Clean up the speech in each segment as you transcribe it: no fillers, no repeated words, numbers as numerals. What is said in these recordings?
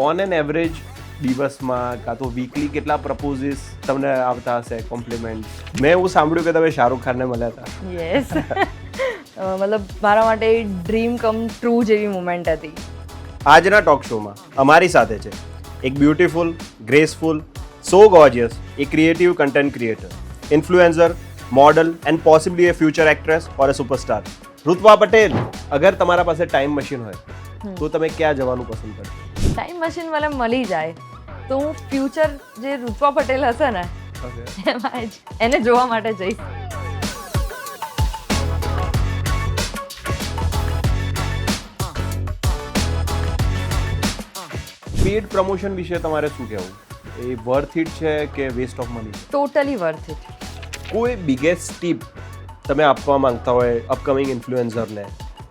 On an average દિવસમાં કાં તો વીકલી કેટલા પ્રપોઝિસ તમને આવતા હશે કોમ્પ્લિમેન્ટ? મેં એવું સાંભળ્યું કે તમે શાહરુખ ખાનને મળ્યા હતા. યસ મતલબ મારા માટે ડ્રીમ કમ ટ્રુ જેવી મુમેન્ટ હતી. આજના ટોક શોમાં અમારી સાથે છે એક beautiful, graceful, so gorgeous, a creative content creator, influencer, model and possibly a future actress और ए सुपरस्टार, ऋतवा पटेल. अगर તમારા પાસે ટાઈમ મશીન હોય તો તમે ક્યાં જવાનું પસંદ કરશો? ટાઈમ મશીન મને મળી જાય તો હું ફ્યુચર જે ઋત્વા પટેલ હશે ને એમાં જ એને જોવા માટે જઈશ. પેડ પ્રમોશન વિશે તમારે શું કહેવું? એ વર્થ ઇટ છે કે waste of money? Totally worth it. કોઈ બિગેસ્ટ ટીપ તમે આપવા માંગતા હોય અપકમિંગ ઇન્ફ્લુએન્સરને,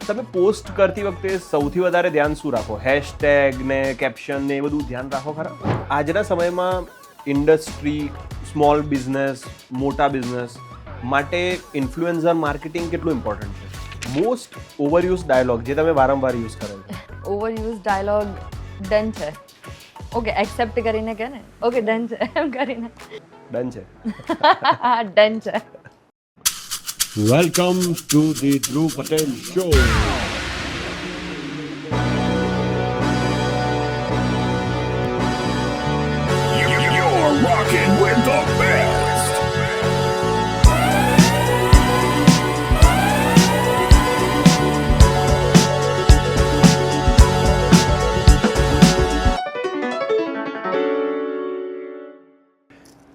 તમે પોસ્ટ કરતી વખતે સૌથી વધારે ધ્યાન શું રાખો? હેશટેગ ને કેપ્શન ને એ બધું ધ્યાન રાખો ખરા? આજના સમયમાં ઇન્ડસ્ટ્રી, સ્મોલ બિઝનેસ, મોટા બિઝનેસ માટે ઇન્ફ્લુએન્સર માર્કેટિંગ કેટલું ઇમ્પોર્ટન્ટ છે? મોસ્ટ ઓવરયુઝ ડાયલોગ જે તમે વારંવાર યુઝ કરો છો? ઓવરયુઝ ડાયલોગ ડન છે. ઓકે એક્સેપ્ટ કરીને કે ને ઓકે ડન છે એમ કરીને ડન છે. ડન છે. Welcome to the Dhruv Patel Show. You're rocking with the best.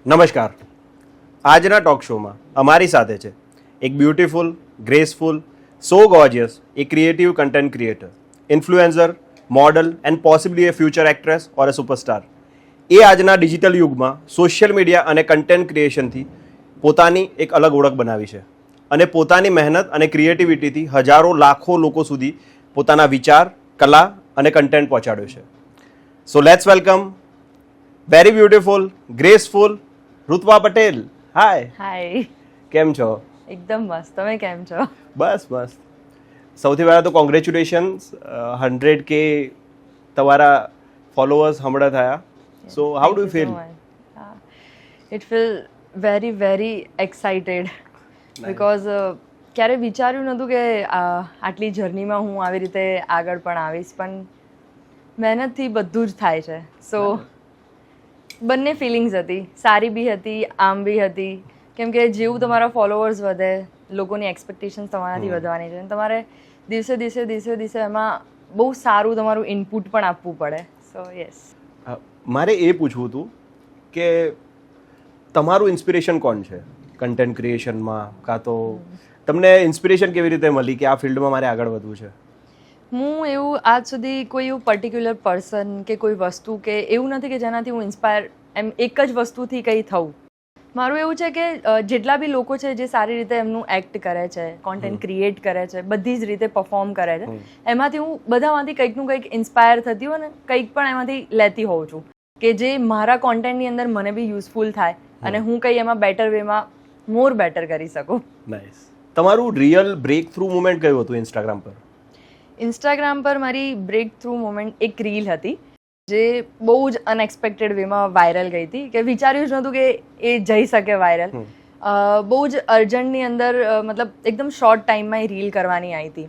નમસ્કાર. આજના ટોક શોમાં અમારી સાથે છે એક beautiful, graceful, so gorgeous, a creative content creator, influencer, model and possibly a future actress or a superstar. એ આજના ડિજિટલ યુગમાં સોશિયલ મીડિયા અને કન્ટેન્ટ ક્રિએશનથી પોતાની એક અલગ ઓળખ બનાવી છે અને પોતાની મહેનત અને ક્રિએટિવિટીથી હજારો લાખો લોકો સુધી પોતાના વિચાર, કલા અને કન્ટેન્ટ પહોંચાડ્યો છે. So let's welcome very beautiful, graceful Rutva Patel. Hi. Hi. કેમ છો? એકદમ મસ્ત. તમે કેમ છો? બસ મસ્ત. સૌથી પહેલાં તો કોંગ્રેચ્યુલેશન્સ, 100K તમારા ફોલોઅર્સ હમણાં થયા. So how do you feel? It feel very excited because ક્યારે વિચાર્યું નહોતું કે આટલી જર્નીમાં હું આવી રીતે આગળ પણ આવીશ, પણ મહેનતથી બધું જ થાય છે. સો બંને ફિલિંગ્સ હતી, સારી બી હતી, આમ બી હતી, કેમ કે જેવું તમારા ફોલોઅર્સ વધે લોકોની એક્સપેક્ટેશન્સ તમારાથી વધવાની છે, તમારે દિવસે એમાં બહુ સારું તમારું ઇનપુટ પણ આપવું પડે. સો યસ. મારે એ પૂછવું હતું કે તમારું ઇન્સ્પિરેશન કોણ છે કન્ટેન્ટ ક્રિએશનમાં? કાં તો તમને ઇન્સ્પિરેશન કેવી રીતે મળી કે આ ફિલ્ડમાં મારે આગળ વધવું છે? હું એવું આજ સુધી કોઈ એવું પર્ટિક્યુલર પર્સન કે કોઈ વસ્તુ કે એવું નથી કે જેનાથી હું ઇન્સ્પાયર એમ એક જ વસ્તુથી કંઈ થવું. મારું એવું છે કે જેટલા બી લોકો છે જે સારી રીતે એમનું એક્ટ કરે છે, કોન્ટેન્ટ ક્રિએટ કરે છે, બધી જ રીતે પરફોર્મ કરે છે, એમાંથી હું બધામાંથી કંઈકનું કંઈક ઇન્સ્પાયર થતી હોઉં ને કંઈક પણ એમાંથી લેતી હોઉં છું કે જે મારા કોન્ટેન્ટની અંદર મને બી યુઝફુલ થાય અને હું કંઈ એમાં બેટર વેમાં મોર બેટર કરી શકું. નાઇસ. તમારું રિયલ બ્રેક થ્રુ મુમેન્ટ કયું હતું ઇન્સ્ટાગ્રામ પર? ઇન્સ્ટાગ્રામ પર મારી બ્રેક થ્રુ મોમેન્ટ એક રીલ હતી જે બહુ જ અનએક્સપેક્ટેડ વેમાં વાયરલ ગઈ હતી કે વિચાર્યું જ નહોતું કે એ જઈ શકે વાયરલ. બહુ જ અર્જન્ટની અંદર મતલબ એકદમ શોર્ટ ટાઈમમાં એ રીલ કરવાની આવી હતી.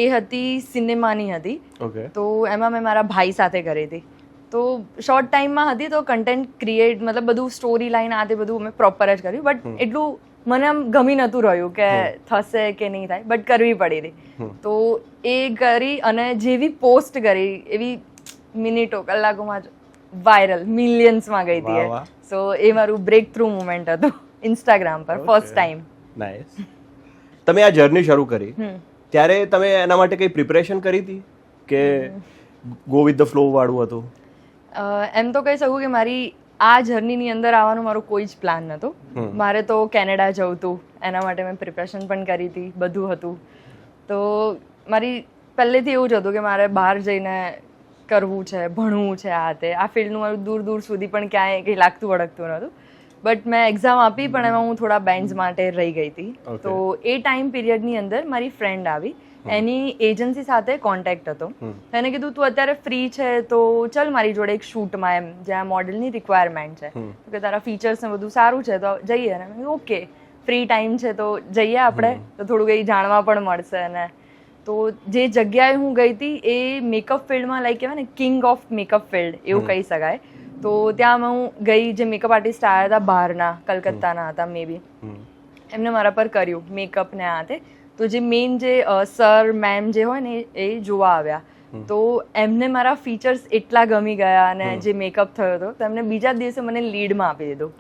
એ હતી સિનેમાની હતી. તો એમાં મેં મારા ભાઈ સાથે કરી હતી. તો શોર્ટ ટાઈમમાં હતી તો કન્ટેન્ટ ક્રિએટ મતલબ બધું સ્ટોરી લાઈન આ તે બધું મેં પ્રોપર જ કર્યું, બટ એટલું મને આમ ગમી નહોતું રહ્યું કે થશે કે નહીં થાય, બટ કરવી પડી હતી. તો એ કરી અને જેવી પોસ્ટ કરી એવી મિનિટો કલાકોમાં જ વાયરલ મિલિયન્સમાં ગઈ હતી. સો એ મારું બ્રેક થ્રુ મુમેન્ટ હતું ઇન્સ્ટાગ્રામ પર ફર્સ્ટ ટાઈમ. નાઇસ. તમે આ જર્ની શરૂ કરી ત્યારે તમે એના માટે કઈ પ્રિપરેશન કરી હતી કે ગો વિથ ધ ફ્લો વાળું હતું? એમ તો કહી શકું કે મારી આ જર્નીની અંદર આવવાનો મારો કોઈ જ પ્લાન નહોતો. મારે તો કેનેડા જવું હતું, એના માટે મેં પ્રિપરેશન પણ કરી હતી, બધું હતું. તો મારી પહેલેથી એવું જ હતું કે મારે બહાર જઈને કરવું છે, ભણવું છે, આ તે આ ફિલ્ડનું મારું દૂર સુધી પણ ક્યાંય કંઈ લાગતું વળગતું નહોતું. બટ મેં એક્ઝામ આપી પણ એમાં હું થોડા બેન્ડ્સ માટે રહી ગઈ હતી. તો એ ટાઈમ પીરિયડની અંદર મારી ફ્રેન્ડ આવી એની એજન્સી સાથે કોન્ટેક્ટ હતો. તો એને કીધું તું અત્યારે ફ્રી છે તો ચલ મારી જોડે એક શૂટમાં એમ જ્યાં મોડલની રિક્વાયરમેન્ટ છે, તો કે તારા ફીચર્સ ને બધું સારું છે તો જઈએ. અને ઓકે ફ્રી ટાઈમ છે તો જઈએ આપણે, તો થોડું કંઈ જાણવા પણ મળશે. અને તો જે જગ્યાએ હું ગઈ હતી એ મેકઅપ ફિલ્ડમાં લાઈક કહેવાય ને કિંગ ઓફ મેકઅપ ફિલ્ડ એવું કહી શકાય. તો ત્યાં હું ગઈ, જે મેકઅપ આર્ટિસ્ટ આવ્યા હતા બહારના, કલકત્તાના હતા મે બી, એમને મારા પર કર્યું મેકઅપ ને આ તે. તો જે મેઇન જે સર મેમ જે હોય ને એ જોવા આવ્યા, તો એમને મારા ફીચર્સ એટલા ગમી ગયા અને જે મેકઅપ થયો હતો તો એમને બીજા દિવસે મને લીડમાં આપી દીધું.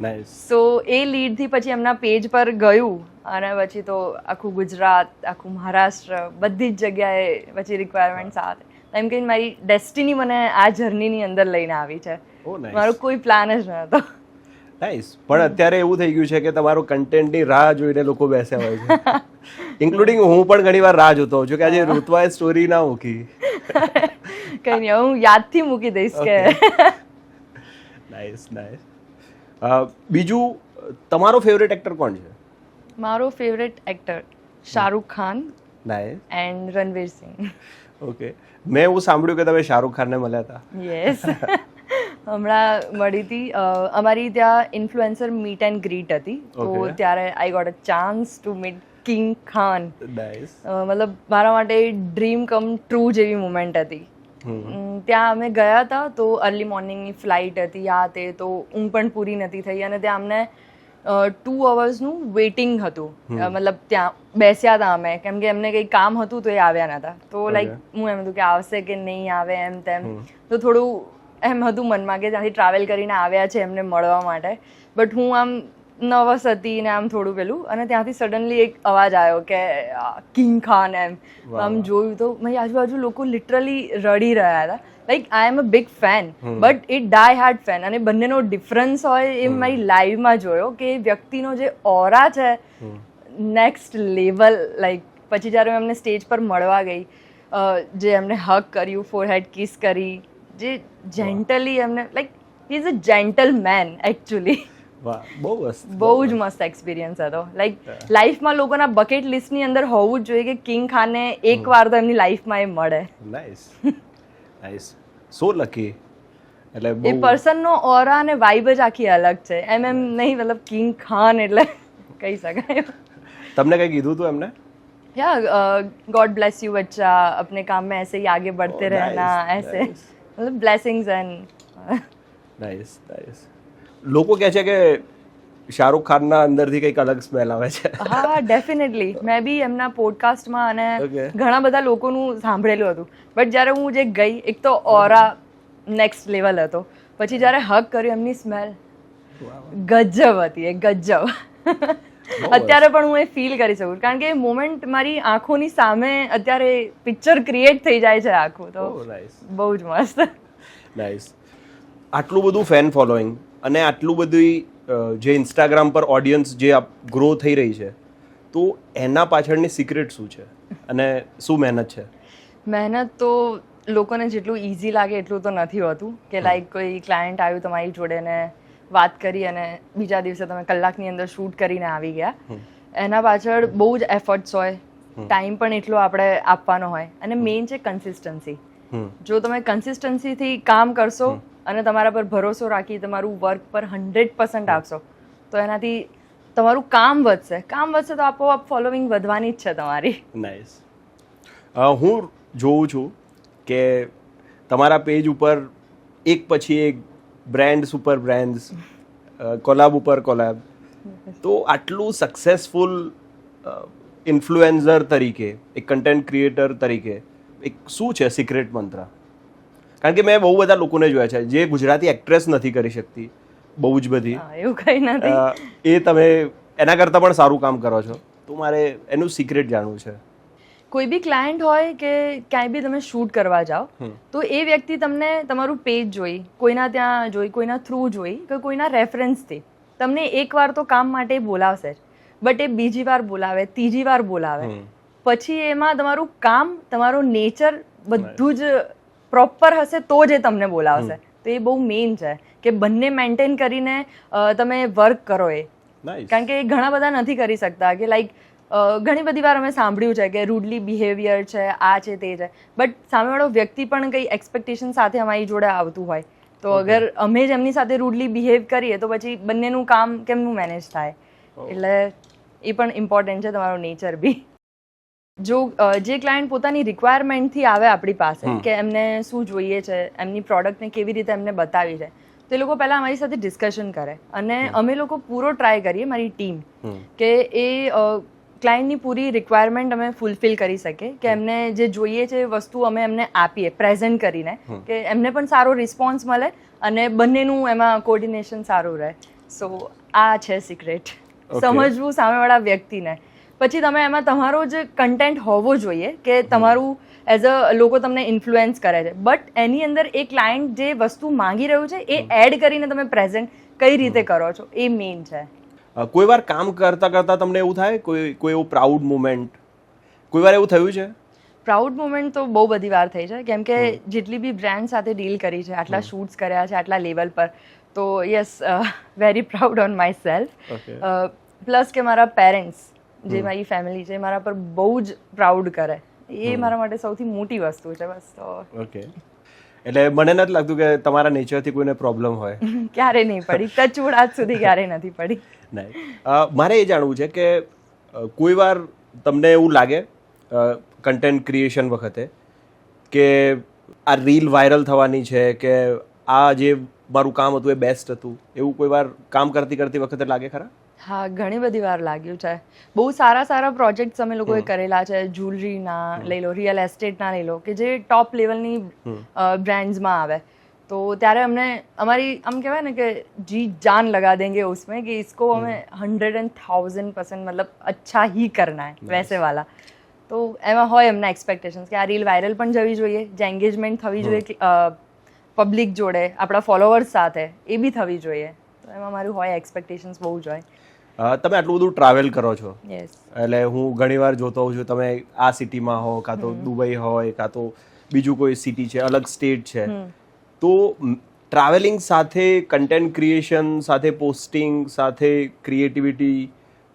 નાઇસ. સો એ લીડથી પછી એમના પેજ પર ગયું અને પછી તો આખું ગુજરાત, આખું મહારાષ્ટ્ર, બધી જ જગ્યાએ પછી રિક્વાયરમેન્ટ સાથે એમ કહીને મારી ડેસ્ટિની મને આ જર્નીની અંદર લઈને આવી છે. મારો કોઈ પ્લાન જ ન હતો. નાઇસ. પણ અત્યારે એવું થઈ ગયું છે કે તમારો કન્ટેન્ટની રાહ જોઈને લોકો બેસ્યા હોય છે, ઇન્ક્લુડિંગ હું પણ ઘણીવાર રાહ જોતો હોઉં છું કે આજે ઋત્વાએ સ્ટોરી ના મૂકી. કઈ નહીં, હું યાદથી મૂકી દઈશ કે. Nice nice. બીજું તમારો ફેવરેટ એક્ટર કોણ છે? મારો favourite actor Shahrukh Khan nice. And Ranveer Singh. Okay. મેં એવું સાંભળ્યું કે તમે શાહરુખ ખાનને મળ્યા હતા. યસ. હમણાં મળી હતી. અમારી ત્યાં ઇન્ફ્લુએન્સર મીટ એન્ડ ગ્રીટ હતી, તો ત્યારે I got a chance to meet king Khan. Nice. મતલબ મારા માટે ડ્રીમ કમ ટ્રુ જેવી મુમેન્ટ હતી. ત્યાં અમે ગયા હતા તો અર્લી મોર્નિંગની ફ્લાઇટ હતી આ તે, તો ઊંઘ પણ પૂરી નથી થઈ અને ત્યાં અમને 2 અવર્સનું વેઇટિંગ હતું. મતલબ ત્યાં બેસ્યા હતા અમે, કેમ કે એમને કંઈ કામ હતું તો એ આવ્યા નહોતા. તો લાઈક હું એમ હતું કે આવશે કે નહીં આવે એમ તેમ, તો થોડું એમ હતું મનમાં કે ત્યાંથી ટ્રાવેલ કરીને આવ્યા છે એમને મળવા માટે. બટ હું આમ નર્વસ હતી ને આમ થોડું પેલું, અને ત્યાંથી સડનલી એક અવાજ આવ્યો કે કિંગ ખાન એમ. આમ જોયું તો મારી આજુબાજુ લોકો લિટરલી રડી રહ્યા હતા. Like I am a big fan, but a die hard fan, અને બંનેનો ડિફરન્સ હોય એ મારી લાઈવમાં જોયો કે વ્યક્તિનો જે ઓરા છે નેક્સ્ટ લેવલ. લાઈક પછી જ્યારે હું એમને સ્ટેજ પર મળવા ગઈ, જે એમને હગ કર્યું, ફોરહેડ કિસ કરી, જે જેન્ટલી એમને, like he is a gentle man actually. બહુ જ મસ્ત એક્સપિરિયન્સ હતો. લાઈક લાઈફમાં લોકોના બકેટ લિસ્ટની અંદર હોવું જ જોઈએ કે કિંગ ખાનને એકવાર તો એમની લાઈફમાં એ મળે. Nice nice. So lucky. એટલે એ પર્સનનો ઓરા અને વાઇબ જ આખી અલગ છે. એમ નહીં, મતલબ કિંગ ખાન એટલે કહી શકાય. તમને કંઈ કીધું હતું એમને? या गॉड ब्लेस यू बच्चा, अपने काम में ऐसे ही आगे बढ़ते रहना, ऐसे मतलब ब्लेसिंग्स एंड નાઇસ નાઇસ. લોકો કહે છે કે શાહરુખ ખાનના અંદરથી કંઈક અલગ સ્મેલ આવે છે. હા ડેફિનેટલી. મેં બી એમના પોડકાસ્ટમાં અને ઘણા બધા લોકોનું સાંભળેલું હતું, બટ જ્યારે હું જે ગઈ, એક તો ઓરા નેક્સ્ટ લેવલ હતો, પછી જ્યારે હગ કર્યું એમની સ્મેલ ગજબ હતી. એ ગજબ. અત્યારે પણ હું એ ફીલ કરી શકું, કારણ કે એ મોમેન્ટ મારી આંખોની સામે અત્યારે પિક્ચર ક્રિએટ થઈ જાય છે આખું. તો બહુ જ મસ્ત. નાઇસ. આટલું બધું ફેન ફોલોઈંગ અને આટલું બધી જે ઇન્સ્ટાગ્રામ પર ઓડિયન્સ જે ગ્રો થઈ રહી છે, તો એના પાછળની સિક્રેટ શું છે અને શું મહેનત છે? મહેનત તો લોકોને જેટલું ઇઝી લાગે એટલું તો નથી હોતું, કે લાઈક કોઈ ક્લાયન્ટ આવ્યું તમારી જોડે ને વાત કરી અને બીજા દિવસે તમે કલાકની અંદર શૂટ કરીને આવી ગયા. એના પાછળ બહુ જ એફર્ટ્સ હોય, ટાઈમ પણ એટલો આપણે આપવાનો હોય, અને મેઇન છે કન્સિસ્ટન્સી. જો તમે કન્સિસ્ટન્સીથી કામ કરશો અને તમારા પર ભરોસો રાખી તમારું વર્ક પર 100% આપશો, તો એનાથી તમારું કામ વધશે. કામ વધશે તો આપોઆપ ફોલોવિંગ વધવાની જ છે તમારી. નાઇસ. હું જોઉં છું કે તમારા પેજ ઉપર એક પછી એક બ્રાન્ડ્સ ઉપર બ્રાન્ડ્સ, કોલાબ ઉપર કોલાબ. તો આટલું સક્સેસફુલ ઇન્ફ્લુએન્સર તરીકે, એક કન્ટેન્ટ ક્રિએટર તરીકે, એક શું છે સિક્રેટ મંત્ર? કારણ કે મેં બહુ બધા લોકોને જોયા છે જે ગુજરાતી એક્ટ્રેસ નથી કરી શકતી, બહુ જ બધી. એવું કંઈ નથી. એ તમે એના કરતાં પણ સારું કામ કરો છો, તો મારે એનું સિક્રેટ જાણવું છે. કોઈ બી ક્લાયન્ટ હોય કે ક્યાંય બી તમે શૂટ કરવા જાઓ, તો એ વ્યક્તિ તમને તમારું પેજ જોઈ, કોઈના ત્યાં જોઈ, કોઈના થ્રુ જોઈ, કે કોઈના રેફરન્સથી તમને એકવાર તો કામ માટે બોલાવશે જ, બટ એ બીજી વાર બોલાવે, ત્રીજી વાર બોલાવે, પછી એમાં તમારું કામ, તમારો નેચર બધું જ પ્રોપર હશે તો જ એ તમને બોલાવશે. તો એ બહુ મેઇન છે કે બંને મેન્ટેન કરીને તમે વર્ક કરો. એ કારણ કે ઘણા બધા નથી કરી શકતા, કે લાઈક ઘણી બધી વાર અમે સાંભળ્યું છે કે રૂડલી બિહેવિયર છે, આ છે તે છે, બટ સામેવાળો વ્યક્તિ પણ કંઈ એક્સપેક્ટેશન સાથે અમારી જોડે આવતું હોય તો અગર અમે જ એમની સાથે રૂડલી બિહેવ કરીએ તો પછી બંનેનું કામ કેમનું મેનેજ થાય? એટલે એ પણ ઇમ્પોર્ટન્ટ છે તમારો નેચર બી. જો જે ક્લાયન્ટ પોતાની રિક્વાયરમેન્ટથી આવે આપણી પાસે કે એમને શું જોઈએ છે, એમની પ્રોડક્ટને કેવી રીતે એમને બતાવી છે, તો એ લોકો પહેલાં અમારી સાથે ડિસ્કશન કરે અને અમે લોકો પૂરો ટ્રાય કરીએ, મારી ટીમ, કે એ ક્લાયન્ટની પૂરી રિક્વાયરમેન્ટ અમે ફૂલફિલ કરી શકીએ, કે એમને જે જોઈએ છે એ વસ્તુ અમે એમને આપીએ પ્રેઝન્ટ કરીને, કે એમને પણ સારો રિસ્પોન્સ મળે અને બંનેનું એમાં કોર્ડિનેશન સારું રહે. સો આ છે સિક્રેટ, સમજવું સામેવાળા વ્યક્તિને. પછી તમે એમાં તમારો જ કન્ટેન્ટ હોવો જોઈએ કે તમારું એઝ અ લોકો તમને ઇન્ફ્લુએન્સ કરે છે, બટ એની અંદર એ ક્લાયન્ટ જે વસ્તુ માંગી રહ્યું છે એ એડ કરીને તમે પ્રેઝન્ટ કઈ રીતે કરો છો એ મેઇન છે. કોઈ વાર કામ કરતા કરતા તમને એવું થાય, કોઈ એવું પ્રાઉડ મુમેન્ટ, કોઈ વાર એવું થયું છે? પ્રાઉડ મુમેન્ટ તો બહુ બધી વાર થઈ છે, કેમ કે જેટલી બી બ્રાન્ડ સાથે ડીલ કરી છે, આટલા શૂટ્સ કર્યા છે આટલા લેવલ પર, તો yes, very proud on my self. Plus કે મારા પેરેન્ટ્સ, જે મારી ફેમિલી છે, મારા પર બહુ જ પ્રાઉડ કરે, એ મારા માટે સૌથી મોટી વસ્તુ છે. બસ. તો ઓકે, એટલે મને નથી લાગતું કે તમારા નેચરથી કોઈને પ્રોબ્લેમ હોય. ક્યારે નહીં પડી, ટચવુડ આજ સુધી ક્યારે નથી પડી. નહીં, મારે એ જાણવું છે કે કોઈ વાર તમને એવું લાગે કન્ટેન્ટ ક્રિએશન વખતે કે આ રીલ વાયરલ થવાની છે, કે આ જે મારું કામ હતું એ બેસ્ટ હતું, એવું કોઈ વાર કામ કરતી વખતે લાગે ખરા? હા, ઘણી બધી વાર લાગ્યું છે. બહુ સારા સારા પ્રોજેક્ટ્સ અમે લોકોએ કરેલા છે, જ્વેલરીના લઈ લો, રિયલ એસ્ટેટના લઈ લો, કે જે ટોપ લેવલની બ્રાન્ડ્સમાં આવે, તો ત્યારે અમને અમારી આમ કહેવાય ને કે જી જાન લગા દેંગે उसमें कि इसको हमें 100,000% मतलब अच्छा ही करना है, वैसे वाला. તો એમાં હોય એમના એક્સપેક્ટેશન્સ કે આ રીલ વાયરલ પણ જવી જોઈએ, જે એન્ગેજમેન્ટ થવી જોઈએ પબ્લિક જોડે, આપણા ફોલોવર્સ સાથે, એ બી થવી જોઈએ. તો એમાં મારું હોય એક્સપેક્ટેશન્સ બહુ જ હોય. તમે આટલું બધું ટ્રાવેલ કરો છો, યસ, એટલે હું ઘણીવાર જોતો હોઉં છું, તમે આ સિટીમાં હો, કાં તો દુબઈ હોય, કાં તો બીજું કોઈ સિટી છે, અલગ સ્ટેટ છે, તો ટ્રાવેલિંગ સાથે કન્ટેન્ટ ક્રિએશન સાથે પોસ્ટિંગ સાથે ક્રિએટિવિટી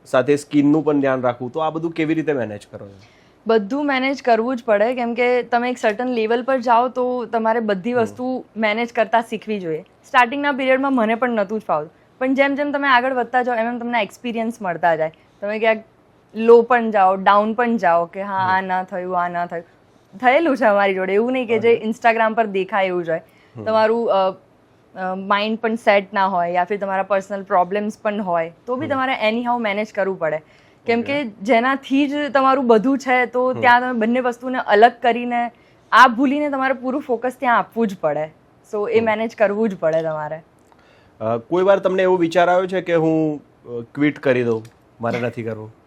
સાથે સ્કિનનું પણ ધ્યાન રાખવું, તો આ બધું કેવી રીતે મેનેજ કરો છો? બધું મેનેજ કરવું જ પડે, કેમ કે તમે એક સર્ટન લેવલ પર જાઓ તો તમારે બધી વસ્તુ મેનેજ કરતા શીખવી જોઈએ. સ્ટાર્ટિંગના પીરિયડમાં મને પણ નહોતું જ ફાવતું, પણ જેમ જેમ તમે આગળ વધતા જાઓ એમ તમને એક્સપિરિયન્સ મળતા જાય. તમે ક્યાંક લો પણ જાઓ, ડાઉન પણ જાઓ, કે હા આ ના થયું, આ ના થયું. થયેલું છે અમારી જોડે, એવું નહીં કે જે ઇન્સ્ટાગ્રામ પર દેખાય એવું જ હોય. તમારું માઇન્ડ પણ સેટ ના હોય, યા ફિર તમારા પર્સનલ પ્રોબ્લેમ્સ પણ હોય, તો બી તમારે એની હાઉ મેનેજ કરવું પડે, કેમ કે જેનાથી જ તમારું બધું છે, તો ત્યાં તમે બંને વસ્તુને અલગ કરીને આ ભૂલીને તમારે પૂરું ફોકસ ત્યાં આપવું જ પડે. સો એ મેનેજ કરવું જ પડે તમારે. કોઈ વાર તમને એવો વિચાર આવ્યો છે કે હું ક્વિટ કરી દઉં, મારે નથી કરવું?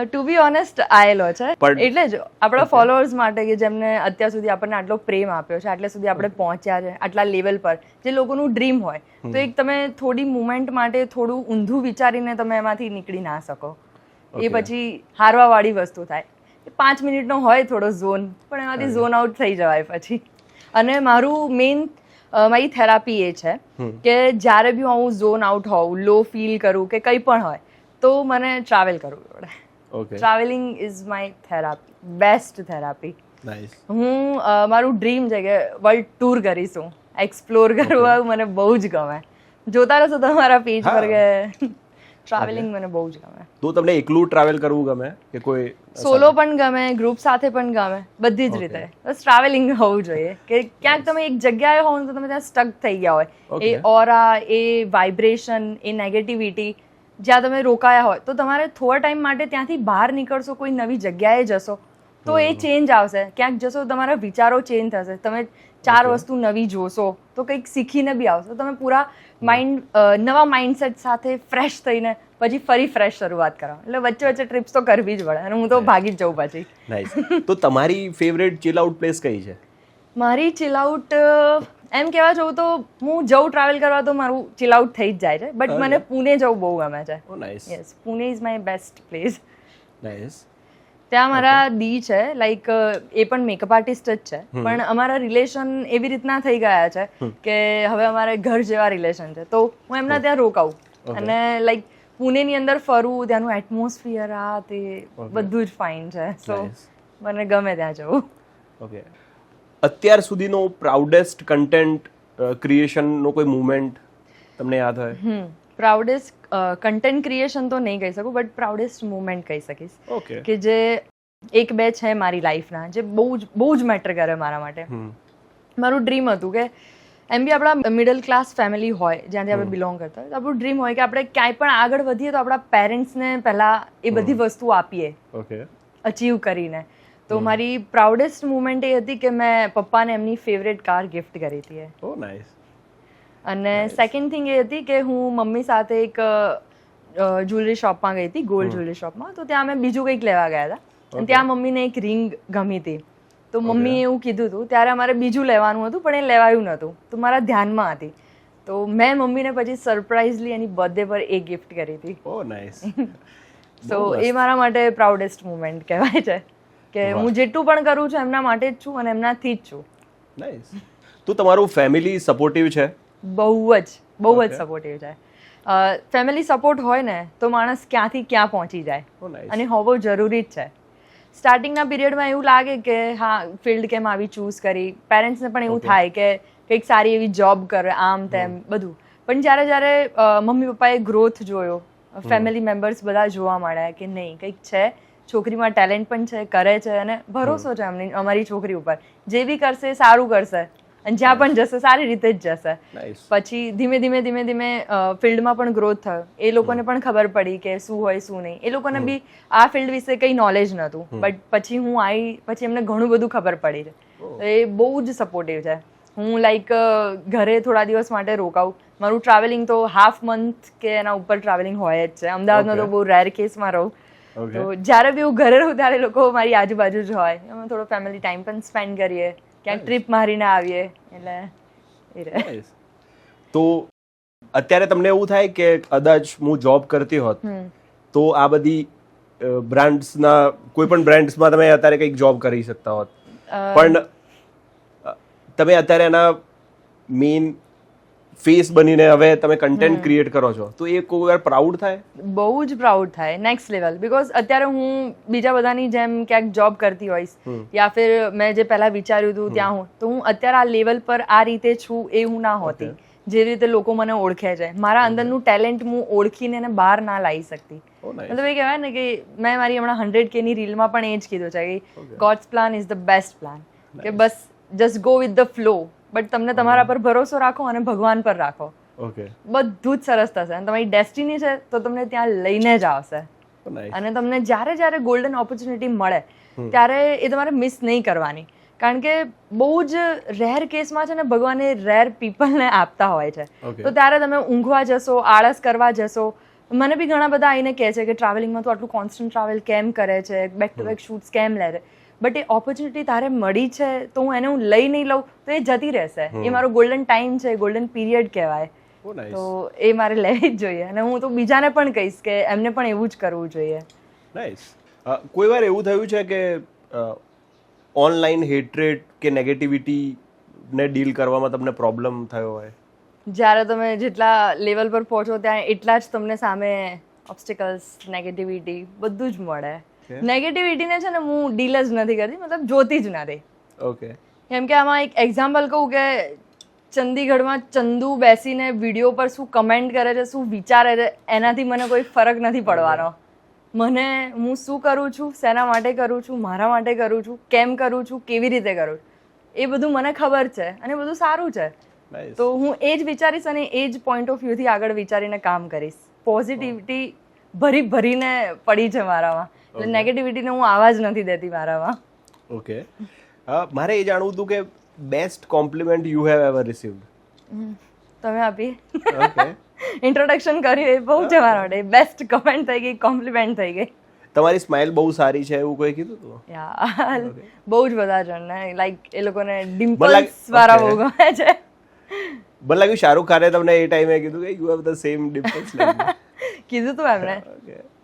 ટુ બી ઓનેસ્ટ આયેલો છે, એટલે જ આપણા ફોલોઅર્સ માટે, કે જેમને અત્યાર સુધી આપણને આટલો પ્રેમ આપ્યો છે, આટલે સુધી આપણે પહોંચ્યા છે આટલા લેવલ પર, જે લોકોનું ડ્રીમ હોય, તો એક તમે થોડી મુમેન્ટ માટે થોડું ઊંધું વિચારીને તમે એમાંથી નીકળી ના શકો, એ પછી હારવાવાળી વસ્તુ થાય. 5 મિનિટનો હોય થોડો ઝોન, પણ એમાંથી ઝોન આઉટ થઈ જવાય પછી. અને મારું મેઇન મારી થેરાપી એ છે કે જ્યારે બી હું ઝોન આઉટ હોઉં, લો ફીલ કરું કે કંઈ પણ હોય, તો મને ટ્રાવેલ કરવું પડે. Travelling is my therapy, best therapy. હું મારું ડ્રીમ છે કે વર્લ્ડ ટૂર કરીશું, એક્સપ્લોર કરવું મને બહુ જ ગમે. જોતા રહેશો તમારા પેજ પર કે ટ્રાવેલિંગ મને બહુ જ ગમે. તો તમને એકલું ટ્રાવેલ કરવું ગમે કે કોઈ સોલો પણ ગમે, ગ્રુપ સાથે પણ ગમે, બધી જ રીતે. બસ ટ્રાવેલિંગ હોવું જોઈએ, કે ક્યાંક તમે એક જગ્યાએ હોવ તો તમે ત્યાં સ્ટક થઈ ગયા હોય, એ ઓરા, એ વાઇબ્રેશન, એ નેગેટિવિટી જ્યાં તમે રોકાયા હોય, તો તમારે થોડા ટાઈમ માટે ત્યાંથી બહાર નીકળશો, કોઈ નવી જગ્યાએ જશો, તો એ ચેન્જ આવશે. ક્યાંક જશો તમારા વિચારો ચેન્જ થશે, તમે 4 વસ્તુ નવી જોશો, તો કંઈક શીખીને બી આવશો. તમે પૂરા માઇન્ડ, નવા માઇન્ડસેટ સાથે ફ્રેશ થઈને પછી ફરી ફ્રેશ શરૂઆત કરો. એટલે વચ્ચે વચ્ચે ટ્રીપ્સ તો કરવી જ પડે, અને હું તો ભાગી જ જાઉં પછી. નાઇસ. તો તમારી ફેવરેટ ચિલ આઉટ પ્લેસ કઈ છે? મારી ચિલ આઉટ એમ કહેવા જવું તો હું જઉં ટ્રાવેલ કરવા તો મારું ચિલ આઉટ થઈ જ જાય છે, બટ મને પુણે જવું બહુ ગમે છે. Yes, Pune is my best place. Nice. ત્યાં મારા દી છે, લાઈક એ પણ મેકઅપ આર્ટિસ્ટ જ છે, પણ અમારા રિલેશન એવી રીતના થઈ ગયા છે કે હવે અમારે ઘર જેવા રિલેશન છે, તો હું એમના ત્યાં રોકાઉં અને લાઈક પુણેની અંદર ફરવું, ત્યાંનું એટમોસ્ફિયર તે બધું જ ફાઇન છે. સો Nice. મને ગમે ત્યાં જવું. ઓકે, અત્યાર સુધીનો પ્રાઉડેસ્ટ કન્ટેન્ટ ક્રિએશનનો કોઈ મુમેન્ટ તમને યાદ હોય? પ્રાઉડેસ્ટ કન્ટેન્ટ ક્રિએશન તો નહીં કહી શકું, બટ પ્રાઉડેસ્ટ મુમેન્ટ કહી શકીશ ઓકે. કે જે એક બે છે મારી લાઈફના, જે બહુ જ મેટર કરે મારા માટે. મારું ડ્રીમ હતું કે એમ બી આપણા મિડલ ક્લાસ ફેમિલી હોય જ્યાંથી આપણે બિલોંગ કરતા હોય, તો આપણું ડ્રીમ હોય કે આપણે ક્યાંય પણ આગળ વધીએ તો આપણા પેરેન્ટ્સને પહેલાં એ બધી વસ્તુ આપીએ ઓકે. અચીવ કરીને. તો મારી પ્રાઉડેસ્ટ મુમેન્ટ એ હતી કે મેં પપ્પાને એમની ફેવરેટ કાર ગિફ્ટ કરી હતી. ઓ નાઇસ. અને સેકન્ડ થિંગ એ હતી કે હું મમ્મી સાથે એક જ્વેલરી શોપમાં ગઈ હતી, ગોલ્ડ જ્વેલરી શોપમાં. તો ત્યાં અમે બીજું કંઈક લેવા ગયા હતા અને ત્યાં મમ્મીને એક રિંગ ગમી હતી. તો મમ્મીએ એવું કીધું હતું, ત્યારે અમારે બીજું લેવાનું હતું પણ એ લેવાયું નહોતું, તો મારા ધ્યાનમાં હતી. તો મેં મમ્મીને પછી સરપ્રાઇઝલી એની બર્થડે પર એ ગિફ્ટ કરી હતી. ઓ નાઇસ. સો એ મારા માટે પ્રાઉડેસ્ટ મુમેન્ટ કહેવાય છે કે હું જેટલું પણ કરું છું એમના માટે જ છું અને એમનાથી જ છું. નાઇસ. તો તમારું ફેમિલી સપોર્ટિવ છે? બહુ જ સપોર્ટિવ છે. ફેમિલી સપોર્ટ હોય ને તો માણસ ક્યાંથી ક્યાં પહોંચી જાય, ઓ નાઇસ. અને હોવો જરૂરી જ છે. સ્ટાર્ટિંગના પીરિયડમાં એવું લાગે કે હા ફિલ્ડ કેમ આવી ચૂઝ કરી, પેરેન્ટ્સને પણ એવું થાય કે કંઈક સારી એવી જોબ કરે, આમ તેમ બધું. પણ જ્યારે મમ્મી પપ્પાએ ગ્રોથ જોયો, ફેમિલી મેમ્બર્સ બધા જોવા મળ્યા કે નહીં કંઈક છે, છોકરીમાં ટેલેન્ટ પણ છે, કરે છે, અને ભરોસો છે અમારી છોકરી ઉપર, જે બી કરશે સારું કરશે અને જ્યાં પણ જશે સારી રીતે જ જશે. નાઇસ. પછી ધીમે ધીમે ફિલ્ડમાં પણ ગ્રોથ થયો. એ લોકોને પણ ખબર પડી કે શું હોય શું નહીં. એ લોકોને બી આ ફિલ્ડ વિશે કંઈ નોલેજ નહોતું, બટ પછી હું આવી પછી એમને ઘણું બધું ખબર પડી છે. એ બહુ જ સપોર્ટિવ છે. હું લાઈક ઘરે થોડા દિવસ માટે રોકાઉં, મારું ટ્રાવેલિંગ તો હાફ મંથ કે એના ઉપર ટ્રાવેલિંગ હોય જ છે. અમદાવાદમાં તો બહુ રેર કેસમાં રહું. તો જ્યારે બી હું ઘરે રહું ત્યારે લોકો મારી આજુબાજુ જ હોય, અમે થોડો ફેમિલી ટાઈમ પણ સ્પેન્ડ કરીએ, ક્યાંક ટ્રીપ મારીને આવીએ, એટલે એ રહે. Nice. તો અત્યારે તમને એવું થાય કે કદાચ હું જોબ કરતી હોત તો આ બધી બ્રાન્ડ્સના કોઈ પણ બ્રાન્ડ્સમાં તમે અત્યારે કંઈક જોબ કરી શકતા હોત, પણ તમે અત્યારે એના મેઇન ફેસ બનીને હવે તમે કન્ટેન્ટ ક્રિએટ કરો છો, તો એ કોઈ વાર પ્રાઉડ થાય? બહુ જ પ્રાઉડ થાય, નેક્સ્ટ લેવલ. બીકોઝ અત્યારે હું બીજા બધાની જેમ ક્યાંક જોબ કરતી હોઈશ યા ફિર મેં જે પહેલા વિચાર્યું હતું ત્યાં હું, તો હું અત્યારે આ લેવલ પર આ રીતે છું એ હું ના હોતી. જે રીતે લોકો મને ઓળખે છે, મારા અંદરનું ટેલેન્ટ હું ઓળખીને એને બહાર ના લાવી શકતી. મતલબ એ કહેવાય ને કે મેં મારી હમણાં 100K ની રીલમાં પણ એ જ કીધું છે કે God's plan is the best plan, કે બસ just go with the flow, but તમને તમારા પર ભરોસો રાખો અને ભગવાન પર રાખો, ઓકે, બધું જ સરસ થશે. અને તમારી ડેસ્ટિની છે તો તમને ત્યાં લઈને જ આવશે. અને તમને જ્યારે ગોલ્ડન ઓપોર્ચ્યુનિટી મળે ત્યારે એ તમારે મિસ નહીં કરવાની, કારણ કે બહુ જ રેર કેસમાં છે ને ભગવાને રેર પીપલને આપતા હોય છે. તો ત્યારે તમે ઊંઘવા જશો, આળસ કરવા જશો. મને બી ઘણા બધા આવીને કહે છે કે ટ્રાવેલિંગમાં તો આટલું કોન્સ્ટન્ટ ટ્રાવેલ કેમ કરે છે, બેક ટુ બેક શૂટ્સ કેમ લે છે, બટ એ ઓપોર્ચ્યુનિટી તારે મળી છે તો હું એને લઈ નહીં લઉં તો એ જતી રહેશે. એ મારો ગોલ્ડન ટાઈમ છે, ગોલ્ડન પીરિયડ કહેવાય. તો એ મારે લેવી જ જોઈએ, અને હું તો બીજાને પણ કહીશ કે એમને પણ એવું જ કરવું જોઈએ. નાઇસ. કોઈ વાર એવું થયું છે કે ઓનલાઈન હેટ્રેડ કે નેગેટિવિટી ને ડીલ કરવામાં તમને પ્રોબ્લેમ થયો હોય? જ્યારે તમે જેટલા લેવલ પર પહોંચો ત્યાં એટલા જ તમને સામે ઓબ્સ્ટિકલ્સ, નેગેટિવિટી બધું જ મળે. નેગેટિવિટીને છે ને હું ડીલ જ નથી કરતી, મતલબ જોતી જ નથી. ઓકે. કેમ કે આમાં એક એક્ઝામ્પલ કહું કે ચંદીગઢમાં ચંદુ બેસીને વિડીયો પર શું કમેન્ટ કરે છે, શું વિચારે છે, એનાથી મને કોઈ ફરક નથી પડવાનો. મને હું શું કરું છું, શેના માટે કરું છું, મારા માટે કરું છું, કેમ કરું છું, કેવી રીતે કરું છું, એ બધું મને ખબર છે અને બધું સારું છે. તો હું એ જ વિચારીશ અને એ જ પોઈન્ટ ઓફ વ્યૂથી આગળ વિચારીને કામ કરીશ. પોઝિટિવિટી ભરીને પડી છે મારામાં, એટલે નેગેટિવિટીને હું આવા જ નથી દેતી મારામાં. ઓકે. મારે એ જાણવું હતું કે best compliment you have ever received. તમે આપી ઓકે. ઇન્ટ્રોડક્શન કર્યું એ બહુ છે મારા માટે. બેસ્ટ કમેન્ટ થઈ ગઈ, કોમ્પ્લિમેન્ટ થઈ ગઈ. તમારી સ્માઇલ બહુ સારી છે એવું કોઈ કીધું હતું? યાર બહુ જ બધા જણને, લાઈક એ લોકોને ડિમ્પલ્સ વાળા બહુ ગમે છે. મને લાગ્યું શાહરુખ ખાને તમને એ ટાઈમે કીધું કે you have the same dimples like કીધું તું એમને.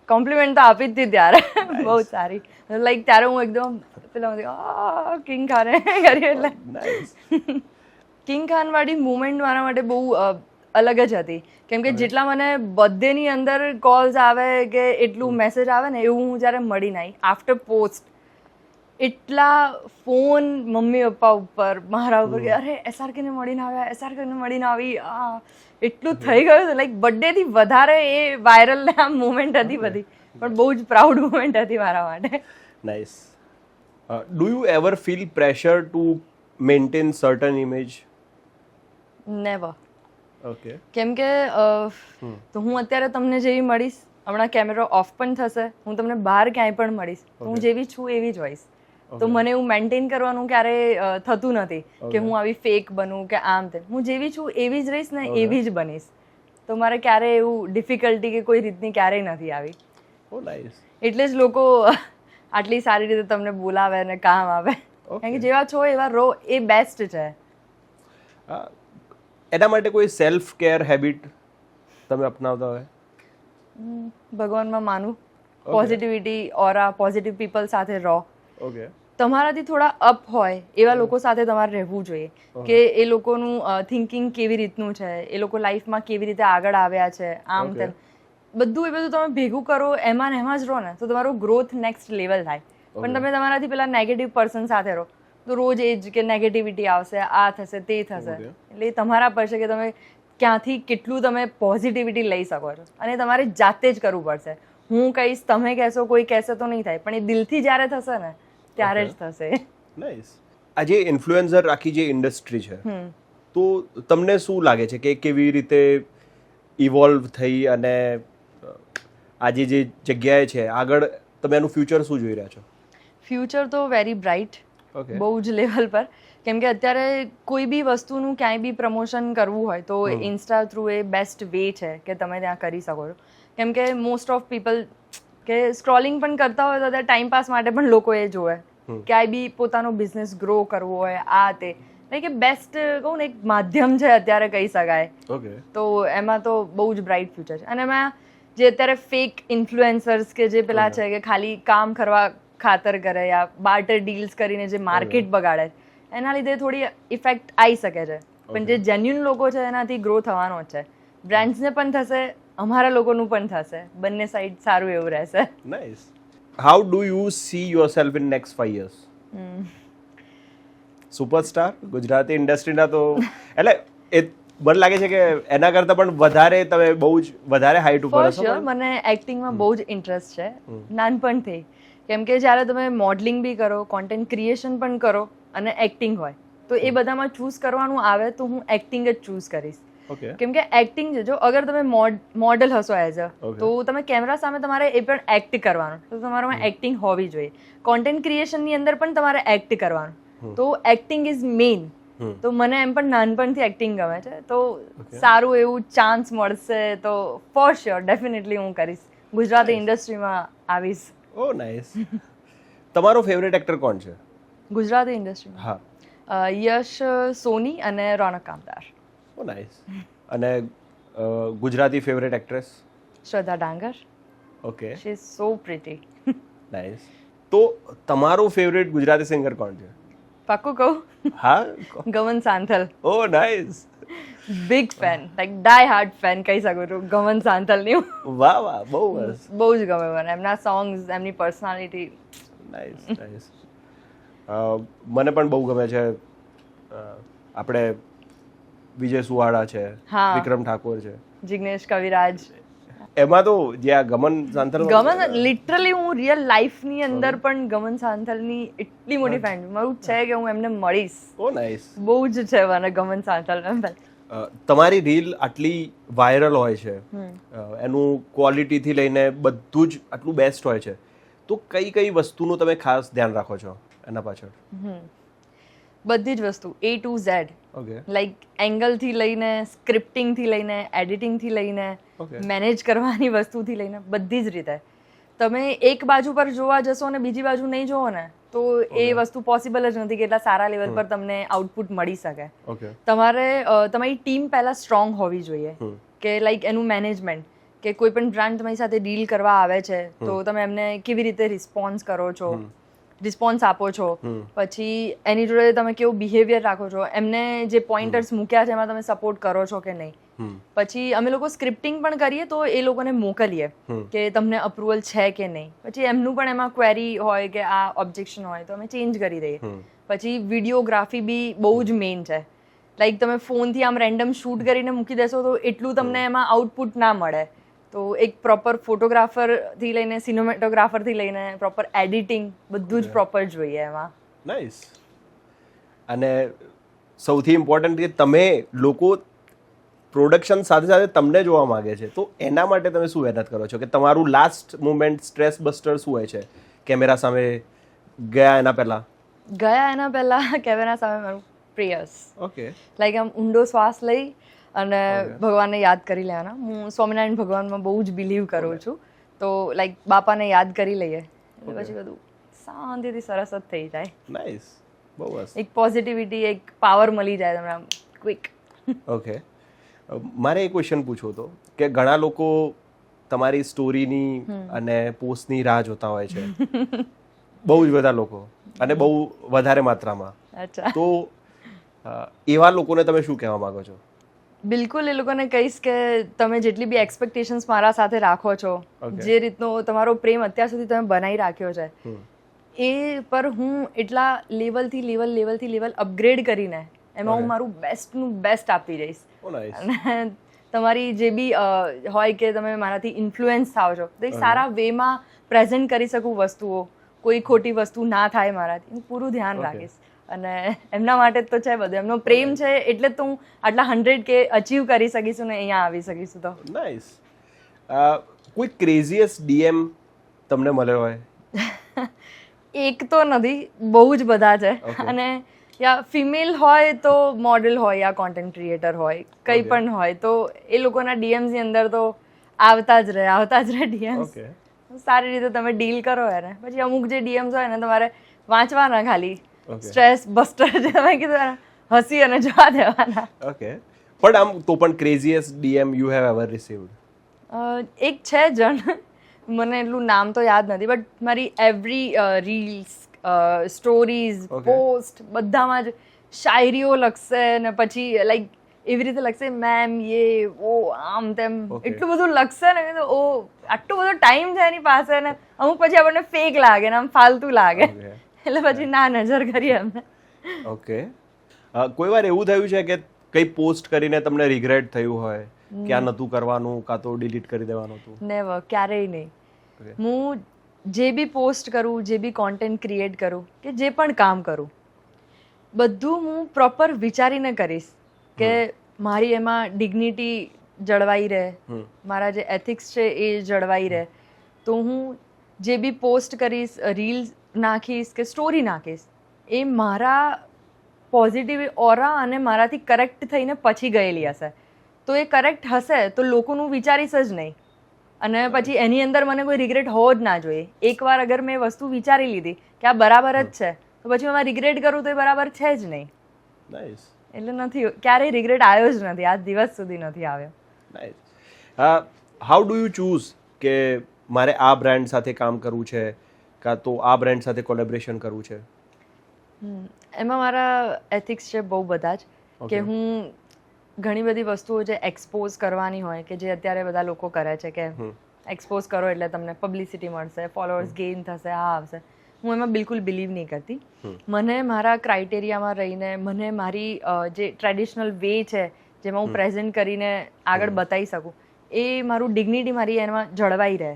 કોમ્પ્લિમેન્ટ તો આપી જ હતી ત્યારે, બહુ સારી. લાઈક ત્યારે હું એકદમ પેલા કિંગ ખાને કર્યું, એટલે કિંગ ખાન વાળી મુમેન્ટ મારા માટે બહુ અલગ જ હતી. કેમ કે જેટલા મને બર્થડેની અંદર કોલ્સ આવે કે એટલું મેસેજ આવે ને એવું હું જ્યારે મળીને આવી આફ્ટર પોસ્ટ, એટલા ફોન મમ્મી પપ્પા ઉપર મારા ઉપર કે અરે SRK ને મળીને આવ્યા, SRK ને મળીને આવી, એટલું થઈ ગયું હતું. લાઈક બર્થડેથી વધારે એ વાયરલ આ મુમેન્ટ હતી બધી, પણ બહુ જ પ્રાઉડ મુમેન્ટ હતી મારા માટે. Nice. Do you ever feel pressure to maintain certain image? Never. Okay. કેમ કે તો હું અત્યારે તમને જેવી મળીશ, હમણાં કેમેરો ઓફ પણ થશે, હું તમને બહાર ક્યાંય પણ મળીશ, હું જેવી છું એવી જ હોઈશ. તો મને એવું મેન્ટેન કરવાનું ક્યારેય થતું નથી કે હું આવી ફેક બનું કે આમ તેમ. હું જેવી છું એવી જ રહીશ ને એવી જ બનીશ. તો મારે ક્યારેય એવું ડિફિકલ્ટી કે કોઈ રીતની ક્યારેય નથી આવી. ઓ નાઇસ. એટલે જ લોકો આટલી સારી રીતે તમને બોલાવે અને કામ આવે. કારણ કે જેવા છો એવા રહો, એ બેસ્ટ છે. એના માટે કોઈ સેલ્ફ કેર હેબિટ તમે અપનાવતા હોય? ભગવાનમાં માનું, પોઝિટિવિટી, ઓરા, પોઝિટિવ પીપલ સાથે રહો. ઓકે. તમારાથી થોડા અપ હોય એવા લોકો સાથે તમારે રહેવું જોઈએ, કે એ લોકોનું થિંકિંગ કેવી રીતનું છે, એ લોકો લાઈફમાં કેવી રીતે આગળ આવ્યા છે, આમ તેમ બધું એ બધું તમે ભેગું કરો, એમાં ને એમાં જ રહો ને તો તમારો ગ્રોથ નેક્સ્ટ લેવલ થાય. પણ તમે તમારાથી પેલા નેગેટિવ પર્સન સાથે રહો તો રોજ એ જ કે નેગેટિવિટી આવશે, આ થશે તે થશે. એટલે એ તમારા પર છે કે તમે ક્યાંથી કેટલું તમે પોઝિટિવિટી લઈ શકો છો, અને તમારે જાતે જ કરવું પડશે. હું કહીશ, તમે કહેશો, કોઈ કહેશે તો નહીં થાય, પણ એ દિલથી જ્યારે થશે ને ત્યારે જ થશે. નાઇસ. આજે ઇન્ફ્લુએન્સર આખી જે ઇન્ડસ્ટ્રી છે, તો તમને શું લાગે છે કે કેવી રીતે ઇવોલ્વ થઈ અને આજે જે જગ્યાએ છે આગળ તમે એનું ફ્યુચર શું જોઈ રહ્યા છો? ફ્યુચર તો વેરી બ્રાઇટ, બહુ જ લેવલ પર. કેમ કે અત્યારે કોઈ બી વસ્તુનું ક્યાંય બી પ્રમોશન કરવું હોય તો ઇન્સ્ટા થ્રુ એ બેસ્ટ વે છે કે તમે ત્યાં કરી શકો છો. કેમ કે મોસ્ટ ઓફ પીપલ કે સ્ક્રોલિંગ પણ કરતા હોય તો અત્યારે ટાઈમ પાસ માટે પણ લોકો એ જોવે, ક્યાંય બી પોતાનો બિઝનેસ ગ્રો કરવો હોય, આ તે લાઈક એ બેસ્ટ કહું ને એક માધ્યમ છે અત્યારે કહી શકાય. તો એમાં તો બહુ જ બ્રાઇટ ફ્યુચર છે. અને એમાં જે અત્યારે ફેક ઇન્ફ્લુએન્સર્સ કે જે પેલા છે કે ખાલી કામ કરવા ખાતર કરે યા બાર્ટર ડીલ્સ કરીને જે માર્કેટ બગાડે, એના લીધે થોડી ઇફેક્ટ આવી શકે છે. પણ જે જેન્યુન લોકો છે એનાથી ગ્રો થવાનો જ છે. બ્રાન્ડ્સને પણ થશે, અમારા લોકોનું પણ થશે, બંને સાઈડ સારું એવું રહેશે. Nice. How do you see yourself in next 5 years? Superstar Gujarati ઇન્ડસ્ટ્રીના તો એટલે એ મને લાગે છે કે એના કરતાં પણ વધારે તમે બહુ જ વધારે હાઈટ ઉપર હશો. શ્યોર, મને એક્ટિંગમાં બહુ જ ઇન્ટરેસ્ટ છે નાનપણથી. કેમ કે જ્યારે તમે મોડલિંગ બી કરો, કોન્ટેન્ટ ક્રિએશન પણ કરો અને એક્ટિંગ હોય, તો એ બધામાં ચૂઝ કરવાનું આવે તો હું એક્ટિંગ જ ચૂઝ કરીશ. કેમ કે એક્ટિંગ છે, જો અગર તમે મોડલ હશો એઝ તો તમે કેમેરા સામે તમારે એ પણ એક્ટ કરવાનું, તો તમારામાં એક્ટિંગ હોવી જોઈએ. કોન્ટેન્ટ ક્રિએશનની અંદર પણ તમારે એક્ટ કરવાનું, તો એક્ટિંગ ઇઝ મેઇન. તો મને એમ પણ નાનપણથી એક્ટિંગ ગમે છે, તો સારું એવું ચાન્સ મળશે તો ફોર શ્યોર ડેફિનેટલી હું કરીશ, ગુજરાતી ઇન્ડસ્ટ્રીમાં આવીશ. ઓ નાઇસ. તમારો ફેવરેટ એક્ટર કોણ છે ગુજરાતી ઇન્ડસ્ટ્રીમાં? હા. યશ સોની અને રોનક કામદાર. Oh nice. અને Gujarati favourite actress? Shraddha Dangar. Okay. She is so pretty. Nice. તો તમારો ફેવરેટ ગુજરાતી સિંગર કોણ છે? પાક્કું કહું? હા. ગમન સાંથલ. ઓ નાઇસ. બિગ ફેન, લાઈક ડાય હાર્ડ ફેન કહી શકું છું ગમન સાંથલની. વાહ વાહ, બહુ સરસ. બહુ જ ગમે મને એમના સોંગ્સ, એમની પર્સનાલિટી. Nice nice. મને પણ બહુ ગમે છે. આપણે વિજય સુવાળા છે, વિક્રમ ઠાકોર છે, જિગ્નેશ કવિરાજ. એમાં તો જે આ ગમન સાંથલ, ગમન લિટરલી હું રિયલ લાઈફની અંદર પણ ગમન સાંથલની એટલી મોટી ફેન છું. મારું છે કે હું એમને મળીશ. ઓ નાઇસ. બહુ જ છે મને ગમન સાંથલ. તમારી રીલ આટલી વાયરલ હોય છે, એનું ક્વોલિટીથી લઈને બધું જ આટલું બેસ્ટ હોય છે, તો કઈ કઈ વસ્તુનું તમે ખાસ ધ્યાન રાખો છો એના પાછળ? બધી જ વસ્તુ A to Z. લાઈક એંગલથી લઈને, સ્ક્રિપ્ટિંગથી લઈને, એડિટિંગથી લઈને, મેનેજ કરવાની વસ્તુથી લઈને બધી જ રીતે. તમે એક બાજુ પર જોવા જશો અને બીજી બાજુ નહીં જોવો ને તો એ વસ્તુ પોસિબલ જ નથી કે એટલા સારા લેવલ પર તમને આઉટપુટ મળી શકે. તમારે તમારી ટીમ પહેલા સ્ટ્રોંગ હોવી જોઈએ, કે લાઈક એનું મેનેજમેન્ટ, કે કોઈ પણ બ્રાન્ડ તમારી સાથે ડીલ કરવા આવે છે તો તમે એમને કેવી રીતે રિસ્પોન્સ આપો છો, પછી એની જોડે તમે કેવું બિહેવિયર રાખો છો, એમને જે પોઈન્ટર્સ મૂક્યા છે એમાં તમે સપોર્ટ કરો છો કે નહીં, પછી અમે લોકો સ્ક્રિપ્ટિંગ પણ કરીએ તો એ લોકોને મોકલીએ કે તમને અપ્રુવલ છે કે નહીં. પછી એમનું પણ એમાં ક્વેરી હોય કે આ ઓબ્જેક્શન હોય તો અમે ચેન્જ કરી દઈએ. પછી વિડીયોગ્રાફી બી બહુ જ મેઇન છે. લાઈક તમે ફોનથી આમ રેન્ડમ શૂટ કરીને મૂકી દેશો તો એટલું તમને એમાં આઉટપુટ ના મળે. તો એક પ્રોપર ફોટોગ્રાફરથી લઈને સિનેમેટોગ્રાફરથી લઈને પ્રોપર એડિટિંગ બધું જ પ્રોપર જોઈએ એમાં. નાઇસ. અને સૌથી ઇમ્પોર્ટન્ટ કે તમે લોકો પ્રોડક્શન સાથે સાથે તમને જોવા માંગે છે, તો એના માટે તમે શું મહેનત કરો છો કે તમારું લાસ્ટ મુમેન્ટ સ્ટ્રેસ બસ્ટર શું હોય છે કેમેરા સામે ગયા એના પહેલા કેમેરા સામે મારું પ્રેયર્સ. ઓકે. લાઈક આમ ઊંડો શ્વાસ લઈ અને ભગવાનને યાદ કરી લેવાના. હું સ્વામિનારાયણ ભગવાનમાં બહુ જ બિલીવ કરું છું. તો લાઈક બાપાને યાદ કરી લઈએ એટલે પછી બધું શાંતિથી સરસ જ થઈ જાય. નાઇસ. બહુ મસ્ત. એક પોઝિટિવિટી, એક પાવર મળી જાય તમને આમ ક્વિક. ઓકે. મારે એક ક્વેશ્ચન પૂછવો હતો કે ઘણા લોકો તમારી સ્ટોરીની અને પોસ્ટની રાહ જોતા હોય છે, બહુ જ બધા લોકો, અને બહુ વધારે માત્રામાં. અચ્છા. તો એવા લોકોને તમે શું કહેવા માંગો છો? બિલકુલ એ લોકોને કહીશ કે તમે જેટલી બી એક્સપેક્ટેશન્સ મારા સાથે રાખો છો, જે રીતનો તમારો પ્રેમ અત્યાર સુધી તમે બનાવી રાખ્યો છે, એ પર હું એટલા લેવલ અપગ્રેડ કરીને એમાં હું મારું બેસ્ટનું બેસ્ટ આપી જઈશ. અને તમારી જે બી હોય કે તમે મારાથી ઇન્ફ્લુઅન્સ થાવ છો તો એ સારા વેમાં પ્રેઝન્ટ કરી શકું વસ્તુઓ, કોઈ ખોટી વસ્તુ ના થાય મારાથી, હું પૂરું ધ્યાન રાખીશ. અને એમના માટે જ તો છે બધું, એમનો પ્રેમ છે એટલે જ તો હું આટલા 100K અચીવ કરી શકીશું ને અહીંયા આવી શકીશું. તો નાઇસ. કોઈ ક્રેઝીએસ્ટ ડીએમ તમને મળ્યો હોય? એક તો નથી, બહુ જ બધા છે. અને યા ફિમેલ હોય તો મોડેલ હોય યા કોન્ટેન્ટ ક્રિએટર હોય, કંઈ પણ હોય, તો એ લોકોના DMs ની અંદર તો આવતા જ રહે DMs. સારી રીતે તમે ડીલ કરો એને. પછી અમુક જે DMs હોય ને તમારે વાંચવાના, ખાલી સ્ટ્રેસ બસ્ટર જે તમે કીધું, હસી અને જવા દેવાના. ઓકે. પણ આમ તો પણ ક્રેઝીએસ્ટ DM you have ever received? એક છે જણ, મને એટલું નામ તો યાદ નથી, બટ મારી એવરી રીલ્સ, સ્ટોરીઝ, પોસ્ટ બધામાં જ શાયરીઓ લખશે ને પછી લાઈક એવી રીતે લખશે, મેમ યે ઓ આમ તેમ એટલું બધું લખશે ને કે ઓ આટલો બધો ટાઈમ છે એની પાસે ને અમુક પછી આપણને ફેક લાગે ને આમ ફાલતુ લાગે, એટલે પછી ના નજર કરીએ અમને. ઓકે. કોઈ વાર એવું થયું છે કે કઈ પોસ્ટ કરીને તમને રિગ્રેટ થયું હોય કે આ નતું કરવાનું, કાં તો ડિલીટ કરી દેવાનું હતું? નેવર, ક્યારેય નહીં. હું જે બી પોસ્ટ કરું, જે બી કોન્ટેન્ટ ક્રિએટ કરું કે જે પણ કામ કરું, બધું હું પ્રોપર વિચારીને કરીશ કે મારી એમાં ડિગ્નિટી જળવાઈ રહે, મારા જે એથિક્સ છે એ જળવાઈ રહે. તો હું જે બી પોસ્ટ કરીશ, રીલ્સ નાખીશ કે સ્ટોરી નાખીશ, એ મારા પોઝિટિવ ઓરા અને મારાથી કરેક્ટ થઈને પછી ગયેલી હશે. તો એ કરેક્ટ હશે તો લોકોનું વિચારીશ જ નહીં, અને પછી એની અંદર મને કોઈ રિગ્રેટ હોવો જ ના જોઈએ. એકવાર અગર મેં વસ્તુ વિચારી લીધી કે આ બરાબર જ છે, તો પછી એમાં રિગ્રેટ કરું તો એ બરાબર છે જ નહીં. નાઇસ. એટલે નથી, ક્યારેય રિગ્રેટ આવ્યો જ નથી, આજ દિવસ સુધી નથી આવ્યો. Nice. How do you choose કે મારે આ બ્રાન્ડ સાથે કામ કરવું છે કાં તો આ બ્રાન્ડ સાથે કોલેબોરેશન કરવું છે? એમાં મારા એથિક્સ છે બહુ બધા જ, કે હું ઘણી બધી વસ્તુઓ જે એક્સપોઝ કરવાની હોય, કે જે અત્યારે બધા લોકો કરે છે કે એક્સપોઝ કરો એટલે તમને પબ્લિસિટી મળશે, ફોલોઅર્સ ગેઇન થશે, આ આવશે, હું એમાં બિલકુલ બિલીવ નહીં કરતી. મને મારા ક્રાઇટેરિયામાં રહીને, મને મારી જે ટ્રેડિશનલ વે છે જેમાં હું પ્રેઝન્ટ કરીને આગળ બતાવી શકું, એ મારું ડિગ્નિટી મારી એમાં જળવાઈ રહે,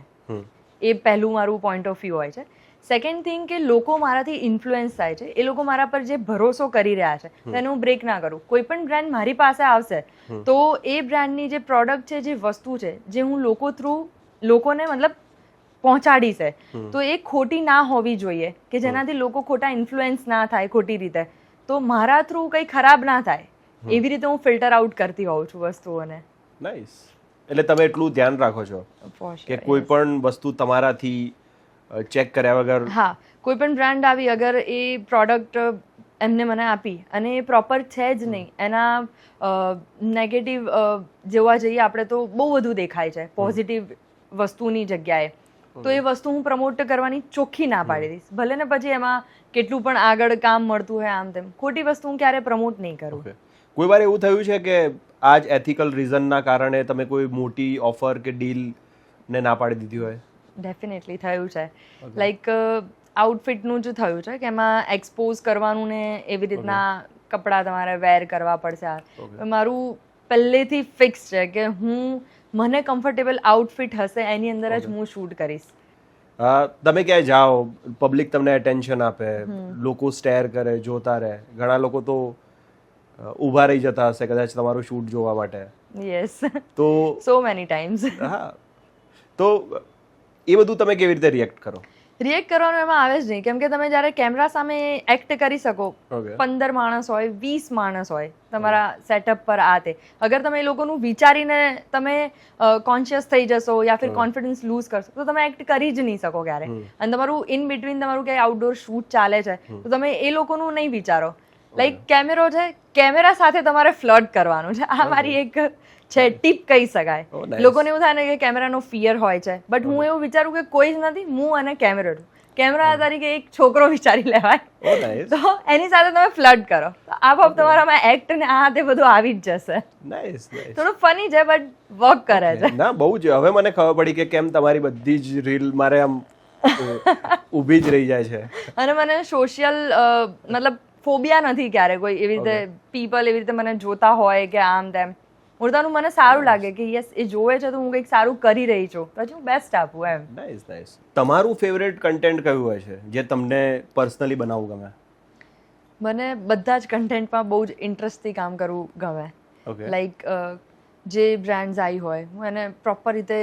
એ પહેલું મારું પોઈન્ટ ઓફ વ્યૂ હોય છે. સેકન્ડ થિંગ કે લોકો મારાથી ઇન્ફ્લુઅન્સ થાય છે, એ લોકો મારા પર જે ભરોસો કરી રહ્યા છે તેને હું બ્રેક ના કરું. કોઈ પણ બ્રાન્ડ મારી પાસે આવશે તો એ બ્રાન્ડની જે પ્રોડક્ટ છે, જે વસ્તુ છે, જે હું લોકો થ્રુ લોકોને મતલબ પહોંચાડી છે, તો એ ખોટી ના હોવી જોઈએ, કે જેનાથી લોકો ખોટા ઇન્ફ્લુઅન્સ ના થાય ખોટી રીતે, તો મારા થ્રુ કંઈ ખરાબ ના થાય, એવી રીતે હું ફિલ્ટર આઉટ કરતી હોઉં છું વસ્તુઓને. નાઇસ. એટલે તમે એટલું ધ્યાન રાખો છો કે કોઈ પણ વસ્તુ તમારાથી ચેક કર્યા વગર? હા, કોઈ પણ બ્રાન્ડ આવી, અગર એ પ્રોડક્ટ એમને મને આપી અને એ પ્રોપર છે જ નહીં, એના નેગેટિવ જોવા જઈએ આપણે તો બહુ બધું દેખાય છે પોઝિટિવ વસ્તુની જગ્યાએ, તો એ વસ્તુ હું પ્રમોટ કરવાની ચોખ્ખી ના પાડી દઈશ. ભલે ને પછી એમાં કેટલું પણ આગળ કામ મળતું હોય આમ તેમ, ખોટી વસ્તુ હું ક્યારે પ્રમોટ નહીં કરું. કોઈ વાર એવું થયું છે કે આ જ એથિકલ રીઝનના કારણે તમે કોઈ મોટી ઓફર કે ડીલ ને ના પાડી દીધી હોય? ડેફિનેટલી થયું છે. લાઈક આઉટફિટનું જ થયું છે કે એમાં એક્સપોઝ કરવાનું ને એવી રીતના કપડાં તમારે વેર કરવા પડશે. મારું પહેલેથી ફિક્સ છે કે મને કમ્ફર્ટેબલ આઉટફિટ હશે એની અંદર જ હું શૂટ કરીશ. તમે ક્યાંય જાઓ, પબ્લિક તમને એટેન્શન આપે, લોકો સ્ટેર કરે, જોતા રહે, ઘણા લોકો તો ઊભા રહી જતા હશે કદાચ તમારું શૂટ જોવા માટે. યસ, તો સો મેની ટાઈમ્સ. હા, તો એ બધું તમે કેવી રીતે રિએક્ટ કરો? રિએક્ટ કરવાનું એમાં આવે જ નહીં, કેમ કે તમે જ્યારે કેમેરા સામે એક્ટ કરી શકો, 15 માણસ હોય, 20 માણસ હોય તમારા સેટઅપ પર, આ તે અગર તમે એ લોકોનું વિચારીને તમે કોન્શિયસ થઈ જશો યા ફિર કોન્ફિડન્સ લૂઝ કરશો તો તમે એક્ટ કરી જ નહીં શકો ક્યારે. અને તમારું ઇન બિટવીન તમારું ક્યાંય આઉટડોર શૂટ ચાલે છે તો તમે એ લોકોનું નહીં વિચારો. લાઈક કેમેરો છે, કેમેરા સાથે તમારે ફ્લર્ટ કરવાનું છે. આ મારી એક છે ટીપ કહી શકાય. લોકોને એવું થાય ને કે કેમેરાનો ફિયર હોય છે, બટ હું એવું વિચારું કે કોઈ જ નથી, હું અને કેમેરો. કેમેરા તરીકે એક છોકરો વિચારી લેવાય, તો એની સાથે તમે ફ્લર્ટ કરો, આપોઆપ તમારામાં એક્ટ ને આ તે બધું આવી જ જશે. થોડું ફની છે બટ વર્ક કરે છે. ના, બહુ જ. હવે મને ખબર પડી કે કેમ તમારી બધી જ રીલ મારે આમ ઊભી જ રહી જાય છે. અને મને સોશિયલ મતલબ ફોબિયા નથી ક્યારે કોઈ એવી રીતે પીપલ એવી રીતે મને જોતા હોય કે આમ તેમ. ઉડતાનું મને સારું લાગે કે યસ એ જોવે છે તો હું કંઈક સારું કરી રહી છું, પછી હું બેસ્ટ આપું એમ. Nice nice. તમારું ફેવરેટ કન્ટેન્ટ કયું હોય છે જે તમને પર્સનલી બનાવવું ગમે? મને બધા જ કન્ટેન્ટમાં બહુ જ ઇન્ટરેસ્ટથી કામ કરવું ગમે. લાઈક જે બ્રાન્ડ્સ આવી હોય હું એને પ્રોપર રીતે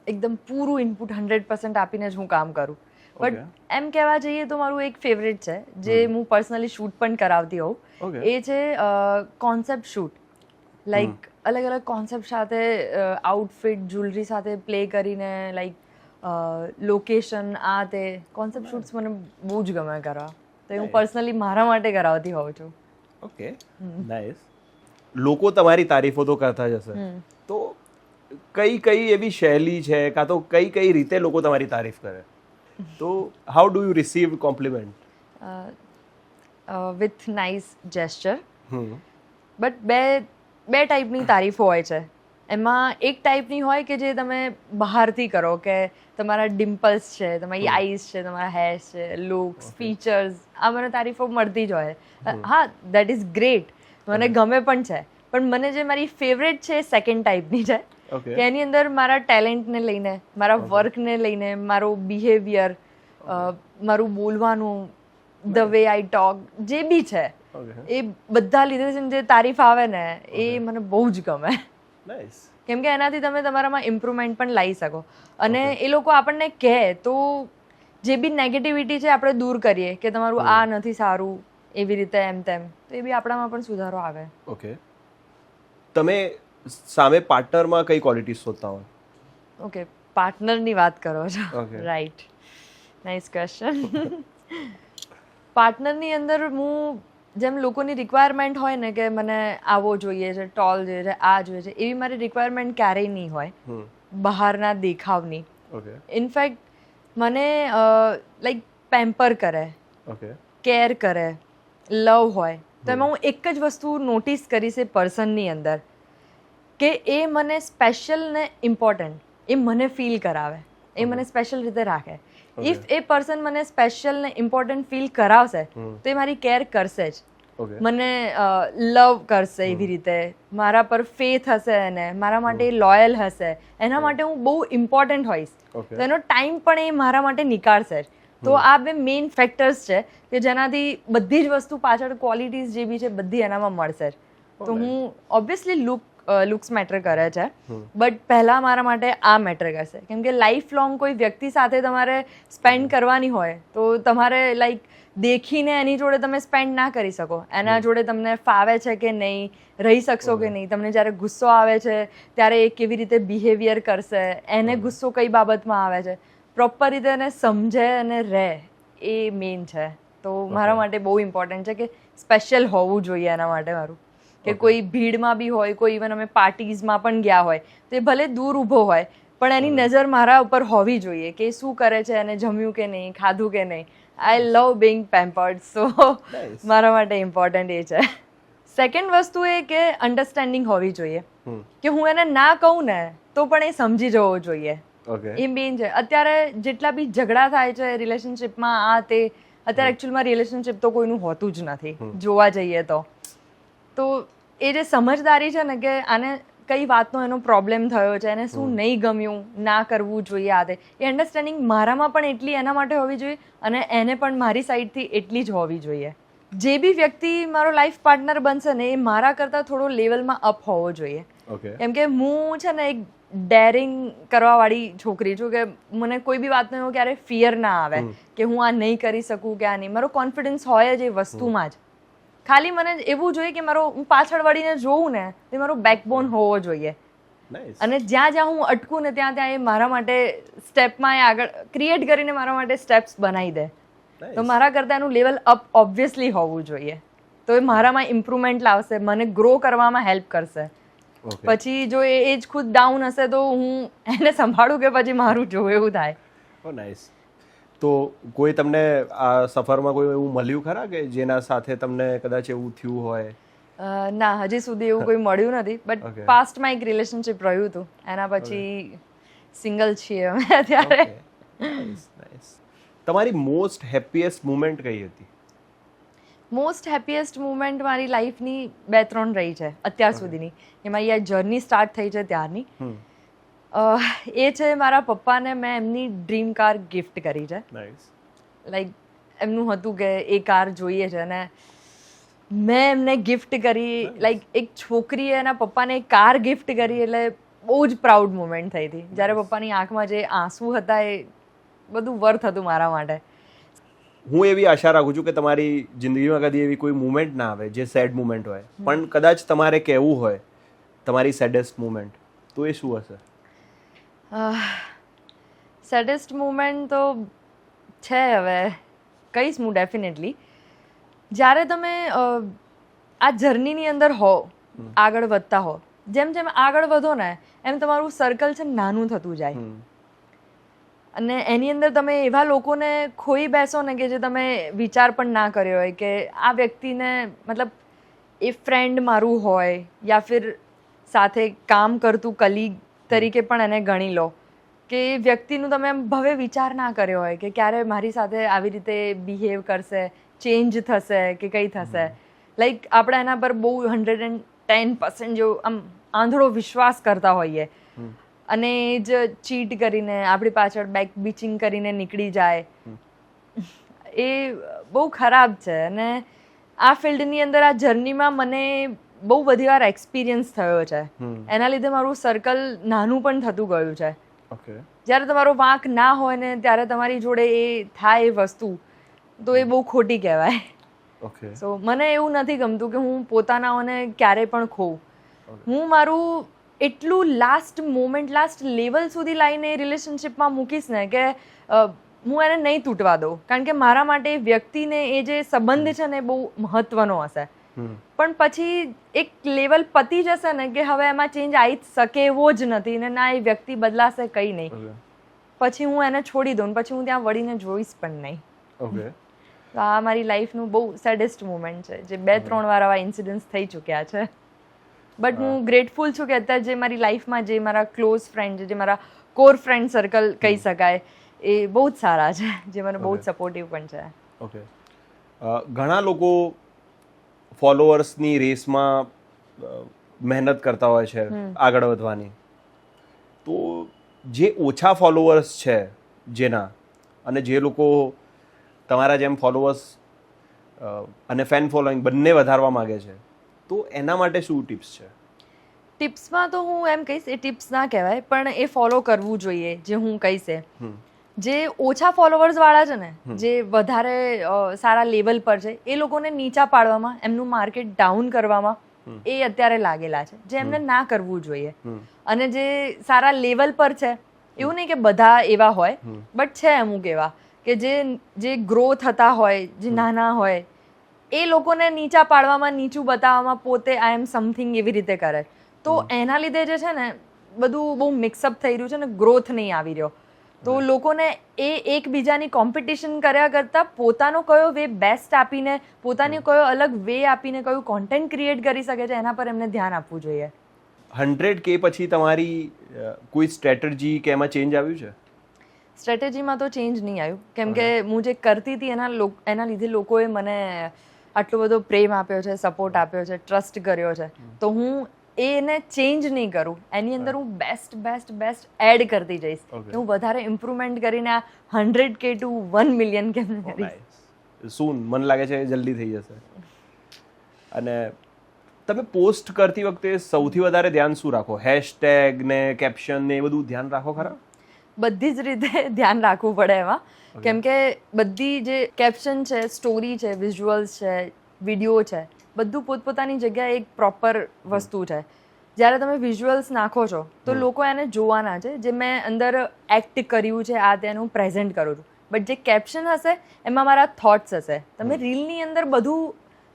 એકદમ પૂરું ઇનપુટ 100% આપીને જ હું કામ કરું. બટ એમ કહેવા જઈએ તો મારું એક ફેવરેટ છે જે હું પર્સનલી શૂટ પણ કરાવતી હોઉં, એ છે કોન્સેપ્ટ શૂટ. લાઈક અલગ અલગ કોન્સેપ્ટ સાથે આઉટફિટ જ્વેલરી સાથે પ્લે કરીને લાઈક લોકેશન આ તે કોન્સેપ્ટ શૂટ્સ મને બહુ જ ગમે કરવા, તો હું પર્સનલી મારા માટે કરાવતી હોઉં છું. Okay, nice. લોકો તમારી તારીફો તો કરતા જ હશે, તો કઈ કઈ એવી શૈલી છે કાં તો કઈ કઈ રીતે લોકો તમારી તારીફ કરે? તો how do you receive compliment? With nice gesture. But બે ટાઈપની તારીફો હોય છે. એમાં એક ટાઈપની હોય કે જે તમે બહારથી કરો, કે તમારા ડિમ્પલ્સ છે, તમારી આઈઝ છે, તમારા હેર્સ છે, લુક્સ, ફીચર્સ, આ મને તારીફો મળતી જ હોય. હા, દેટ ઇઝ ગ્રેટ, મને ગમે પણ છે. પણ મને જે મારી ફેવરેટ છે એ સેકન્ડ ટાઈપની છે, કે એની અંદર મારા ટેલેન્ટને લઈને, મારા વર્કને લઈને, મારું બિહેવિયર, મારું બોલવાનું, ધ વે આઈ ટોક, જે બી છે એ બધા લીધે જે તારીફ આવે ને એ મને બહુ જ ગમે. કેમ કે એનાથી તમે તમારામાં ઇમ્પ્રુવમેન્ટ પણ લાવી શકો. અને એ લોકો આપણને કહે તો જે બી નેગેટિવિટી છે આપણે દૂર કરીએ કે તમારું આ નથી સારું એવી રીતે એમ તેમ, તો એ બી આપણામાં પણ સુધારો આવે. ઓકે, તમે સામે પાર્ટનરમાં કઈ ક્વોલિટી શોધતા હોય? ઓકે, પાર્ટનરની વાત કરો છો, રાઈટ, નાઇસ ક્વેશ્ચન. પાર્ટનરની અંદર હું જેમ લોકોની રિક્વાયરમેન્ટ હોય ને કે મને આવો જોઈએ છે, ટોલ જોઈએ છે, આ જોઈએ છે, એવી મારી રિક્વાયરમેન્ટ ક્યારેય નહીં હોય બહારના દેખાવની. ઇનફેક્ટ મને લાઈક પેમ્પર કરે, કેર કરે, લવ હોય, તો એમાં હું એક જ વસ્તુ નોટિસ કરીશ એ પર્સનની અંદર, કે એ મને સ્પેશિયલ ને ઇમ્પોર્ટન્ટ, એ મને ફીલ કરાવે, એ મને સ્પેશિયલ રીતે રાખે. ઇફ એ પર્સન મને સ્પેશિયલ ને ઇમ્પોર્ટન્ટ ફીલ કરાવશે તો એ મારી કેર કરશે જ, મને લવ કરશે એવી રીતે, મારા પર ફેથ હશે અને મારા માટે લોયલ હશે, એના માટે હું બહુ ઇમ્પોર્ટન્ટ હોઈશ, તો એનો ટાઈમ પણ એ મારા માટે નીકાળશે જ. તો આ બે મેઇન ફેક્ટર્સ છે કે જેનાથી બધી જ વસ્તુ પાછળ ક્વોલિટીઝ જે બી છે બધી એનામાં મળશે જ. તો હું ઓબ્વિયસલી લુક્સ મેટર કરે છે, બટ પહેલા મારા માટે આ મેટર કરશે, કેમ કે લાઈફ લોંગ કોઈ વ્યક્તિ સાથે તમારે સ્પેન્ડ કરવાની હોય તો તમારે લાઈક દેખીને એની જોડે તમે સ્પેન્ડ ના કરી શકો, એના જોડે તમને ફાવે છે કે નહીં, રહી શકશો કે નહીં, તમને જ્યારે ગુસ્સો આવે છે ત્યારે એ કેવી રીતે બિહેવિયર કરશે, એને ગુસ્સો કઈ બાબતમાં આવે છે, પ્રોપર રીતે એને સમજે અને રહે, એ મેઇન છે. તો મારા માટે બહુ ઇમ્પોર્ટન્ટ છે કે સ્પેશિયલ હોવું જોઈએ એના માટે મારું, કે કોઈ ભીડમાં બી હોય, કોઈ ઇવન અમે પાર્ટીઝમાં પણ ગયા હોય તો એ ભલે દૂર ઊભો હોય પણ એની નજર મારા ઉપર હોવી જોઈએ કે શું કરે છે, એને જમ્યું કે નહીં, ખાધું કે નહીં. આઈ લવ બિંગ પેમ્પર્ડ, સો મારા માટે ઇમ્પોર્ટન્ટ એ છે. સેકન્ડ વસ્તુ એ કે અન્ડરસ્ટેન્ડિંગ હોવી જોઈએ હમ કે હું એને ના કહું ને તો પણ એ સમજી જવો જોઈએ. ઓકે એ મેઇન છે. અત્યારે જેટલા બી ઝઘડા થાય છે રિલેશનશિપમાં આ તે, અત્યારે એકચ્યુઅલમાં રિલેશનશિપ તો કોઈનું હોતું જ નથી જોવા જઈએ તો એ જે સમજદારી છે ને કે આને કઈ વાતનો એનો પ્રોબ્લેમ થયો છે, એને શું નહીં ગમ્યું, ના કરવું જોઈએ આ તે, એ અન્ડરસ્ટેન્ડિંગ મારામાં પણ એટલી એના માટે હોવી જોઈએ અને એને પણ મારી સાઈડથી એટલી જ હોવી જોઈએ. જે બી વ્યક્તિ મારો લાઈફ પાર્ટનર બનશે ને એ મારા કરતાં થોડો લેવલમાં અપ હોવો જોઈએ. ઓકે કેમ કે હું છે ને એક ડેરિંગ કરવાવાળી છોકરી છું કે મને કોઈ બી વાતનો એવો ક્યારે ફિયર ના આવે કે હું આ નહીં કરી શકું કે આ નહીં. મારો કોન્ફિડન્સ હોય જ એ વસ્તુમાં જ. ખાલી મને એવું જોઈએ કે હું પાછળ વળીને જોઉં ને તે મારો બેકબોન હોવો જોઈએ. નાઇસ. અને જ્યાં જ્યાં હું અટકું ને ત્યાં ત્યાં એ મારા માટે સ્ટેપમાં એ આગળ ક્રિએટ કરીને મારા માટે સ્ટેપ્સ બનાવી દે. તો મારા કરતાં એનું લેવલ અપ ઓબ્વિયસલી હોવું જોઈએ. તો એ મારામાં ઇમ્પ્રુવમેન્ટ લાવશે, મને ગ્રો કરવામાં હેલ્પ કરશે. ઓકે પછી જો એ જ ખુદ ડાઉન હશે તો હું એને સંભાળું કે પછી મારું જોવું એવું થાય. ઓ નાઇસ. તો કોઈ તમને આ સફરમાં કોઈ એવું મળ્યું ખરા કે જેના સાથે તમને કદાચ એવું થયું હોય? ના, હજી સુધી એવું કોઈ મળ્યું નથી. But Okay. પાસ્ટમાં એક રિલેશનશિપ રહ્યું હતું, એના પછી સિંગલ છીએ અમે અત્યારે. Nice nice. તમારી મોસ્ટ હેપીએસ્ટ મુમેન્ટ કઈ હતી? મોસ્ટ હેપીએસ્ટ મુમેન્ટ મારી લાઈફની 2-3 રહી છે અત્યાર સુધીની. એમાં આ જર્ની સ્ટાર્ટ થઈ છે ત્યારની. એ છે મારા પપ્પાને મેં એમની ડ્રીમ કાર ગિફ્ટ કરી છે. નાઇસ. લાઈક એમનું હતું કે એ કાર જોઈએ છે અને મેં એમને ગિફ્ટ કરી. લાઈક એક છોકરીએ એના પપ્પાને એક કાર ગિફ્ટ કરી એટલે બહુ જ પ્રાઉડ મુમેન્ટ થઈ હતી. જ્યારે પપ્પાની આંખમાં જે આંસુ હતા એ બધું વર્થ હતું મારા માટે. હું એવી આશા રાખું છું કે તમારી જિંદગીમાં કદી એવી કોઈ મુમેન્ટ ના આવે જે સેડ મુમેન્ટ હોય, પણ કદાચ તમારે કહેવું હોય તમારી સેડેસ્ટ મુમેન્ટ, તો એ શું હશે? સેડેસ્ટ મુમેન્ટ તો છે, હવે કહીશ હું ડેફિનેટલી. જ્યારે તમે આ જર્નીની અંદર હો, આગળ વધતા હો, જેમ જેમ આગળ વધો ને એમ તમારું સર્કલ છે નાનું થતું જાય. અને એની અંદર તમે એવા લોકોને ખોઈ બેસો ને કે જે તમે વિચાર પણ ના કર્યો હોય કે આ વ્યક્તિને, મતલબ એ ફ્રેન્ડ મારું હોય યા ફિર સાથે કામ કરતું કલીગ તરીકે પણ એને ગણી લો કે એ વ્યક્તિનું તમે એમ ભવે વિચાર ના કર્યો હોય કે ક્યારે મારી સાથે આવી રીતે બિહેવ કરશે, ચેન્જ થશે કે કંઈ થશે. લાઈક આપણે એના પર બહુ 110% જેવું આમ આંધળો વિશ્વાસ કરતા હોઈએ અને જ ચીટ કરીને આપણી પાછળ બેક બીચિંગ કરીને નીકળી જાય. એ બહુ ખરાબ છે. અને આ ફિલ્ડની અંદર આ જર્નીમાં મને બહુ બધી વાર એક્સપિરિયન્સ થયો છે. એના લીધે મારું સર્કલ નાનું પણ થતું ગયું છે. ઓકે. જ્યારે તમારો વાંક ના હોય ને ત્યારે તમારી જોડે એ થાય એ વસ્તુ, તો એ બહુ ખોટી કહેવાય. ઓકે. સો મને એવું નથી ગમતું કે હું પોતાનાઓને ક્યારેય પણ ખોઉં. હું મારું એટલું લાસ્ટ મોમેન્ટ, લાસ્ટ લેવલ સુધી લાવીને એ રિલેશનશિપમાં મૂકીશ ને કે હું એને નહીં તૂટવા દઉં. કારણ કે મારા માટે એ વ્યક્તિને એ જે સંબંધ છે ને એ બહુ મહત્વનો હશે. પણ પછી એક લેવલ પતી જશે ને કે હવે એમાં ચેન્જ આવી જ શકે એવો જ નથી ને ના એ વ્યક્તિ બદલાશે કંઈ નહીં, પછી હું એને છોડી દઉં, પછી હું ત્યાં વળીને જોઈશ પણ નહીં. ઓકે. તો આ મારી લાઈફનું બહુ સેડેસ્ટ મુમેન્ટ છે, જે 2-3 વાર આવા ઇન્સિડન્ટ્સ થઈ ચૂક્યા છે. બટ હું ગ્રેટફુલ છું કે અત્યારે જે મારી લાઈફમાં જે મારા ક્લોઝ ફ્રેન્ડ છે, જે મારા કોર ફ્રેન્ડ સર્કલ કહી શકાય, એ બહુ જ સારા છે, જે મને બહુ જ સપોર્ટિવ પણ છે. ઓકે. ઘણા લોકો ફોલોઅર્સની રેસમાં મહેનત કરતા હોય છે આગળ વધવાની. તો જે ઓછા ફોલોઅર્સ છે જેના, અને જે લોકો તમારા જેમ ફોલોઅર્સ અને ફેન ફોલોઈંગ બંને વધારવા માગે છે, તો એના માટે શું ટિપ્સ છે? ટિપ્સમાં તો હું એમ કહીશ, એ ટિપ્સ ના કહેવાય પણ એ ફોલો કરવું જોઈએ. જે હું કહીશ જે ઓછા ફોલોવર્સ વાળા છે ને, જે વધારે સારા લેવલ પર છે, એ લોકોને નીચા પાડવામાં, એમનું માર્કેટ ડાઉન કરવામાં એ અત્યારે લાગેલા છે, જે એમને ના કરવું જોઈએ. અને જે સારા લેવલ પર છે, એવું નહીં કે બધા એવા હોય, બટ છે અમુક એવા કે જે ગ્રો થતા હોય, જે નાના હોય, એ લોકોને નીચા પાડવામાં, નીચું બતાવવામાં પોતે આઈ એમ સમથિંગ એવી રીતે કરે. તો એના લીધે જે છે ને બધું બહુ મિક્સઅપ થઈ રહ્યું છે ને ગ્રોથ નહીં આવી રહ્યો. તો લોકોને એ એકબીજાની કોમ્પિટિશન કર્યા કરતાં પોતાનો કયો વે બેસ્ટ આપીને પોતાની કયો અલગ વે આપીને કયું કોન્ટેન્ટ ક્રિએટ કરી શકે છે એના પર એમને ધ્યાન આપવું જોઈએ. 100K પછી તમારી કોઈ સ્ટ્રેટેજી કે એમાં ચેન્જ આવ્યું છે? સ્ટ્રેટેજીમાં તો ચેન્જ નહીં આવ્યું કેમ કે હું જે કરતી હતી એના લીધે લોકોએ મને આટલો બધો પ્રેમ આપ્યો છે, સપોર્ટ આપ્યો છે, ટ્રસ્ટ કર્યો છે, તો હું એને ચેન્જ નહીં કરું. એની અંદર હું બેસ્ટ એડ કરતી જઈશ કે હું વધારે ઇમ્પ્રુવમેન્ટ કરીને આ 100K to 1 million કેમ કરીશ. સૂન મને લાગે છે જલ્દી થઈ જશે. અને તમે પોસ્ટ કરતી વખતે સૌથી વધારે ધ્યાન શું રાખો? હેશટેગ ને કેપ્શન ને એ બધું ધ્યાન રાખો ખરા? બધી જ રીતે ધ્યાન રાખવું પડે એમાં કેમ કે બધી જે કેપ્શન છે, સ્ટોરી છે, વિઝ્યુઅલ્સ છે, વિડીયો છે, બધું પોતપોતાની જગ્યાએ એક પ્રોપર વસ્તુ છે. જ્યારે તમે વિઝ્યુઅલ્સ નાખો છો તો લોકો એને જોવાના છે જે મેં અંદર એક્ટ કર્યું છે, આ તેનું પ્રેઝન્ટ કરું છું. બટ જે કેપ્શન હશે એમાં મારા થોટ્સ હશે. તમે રીલની અંદર બધું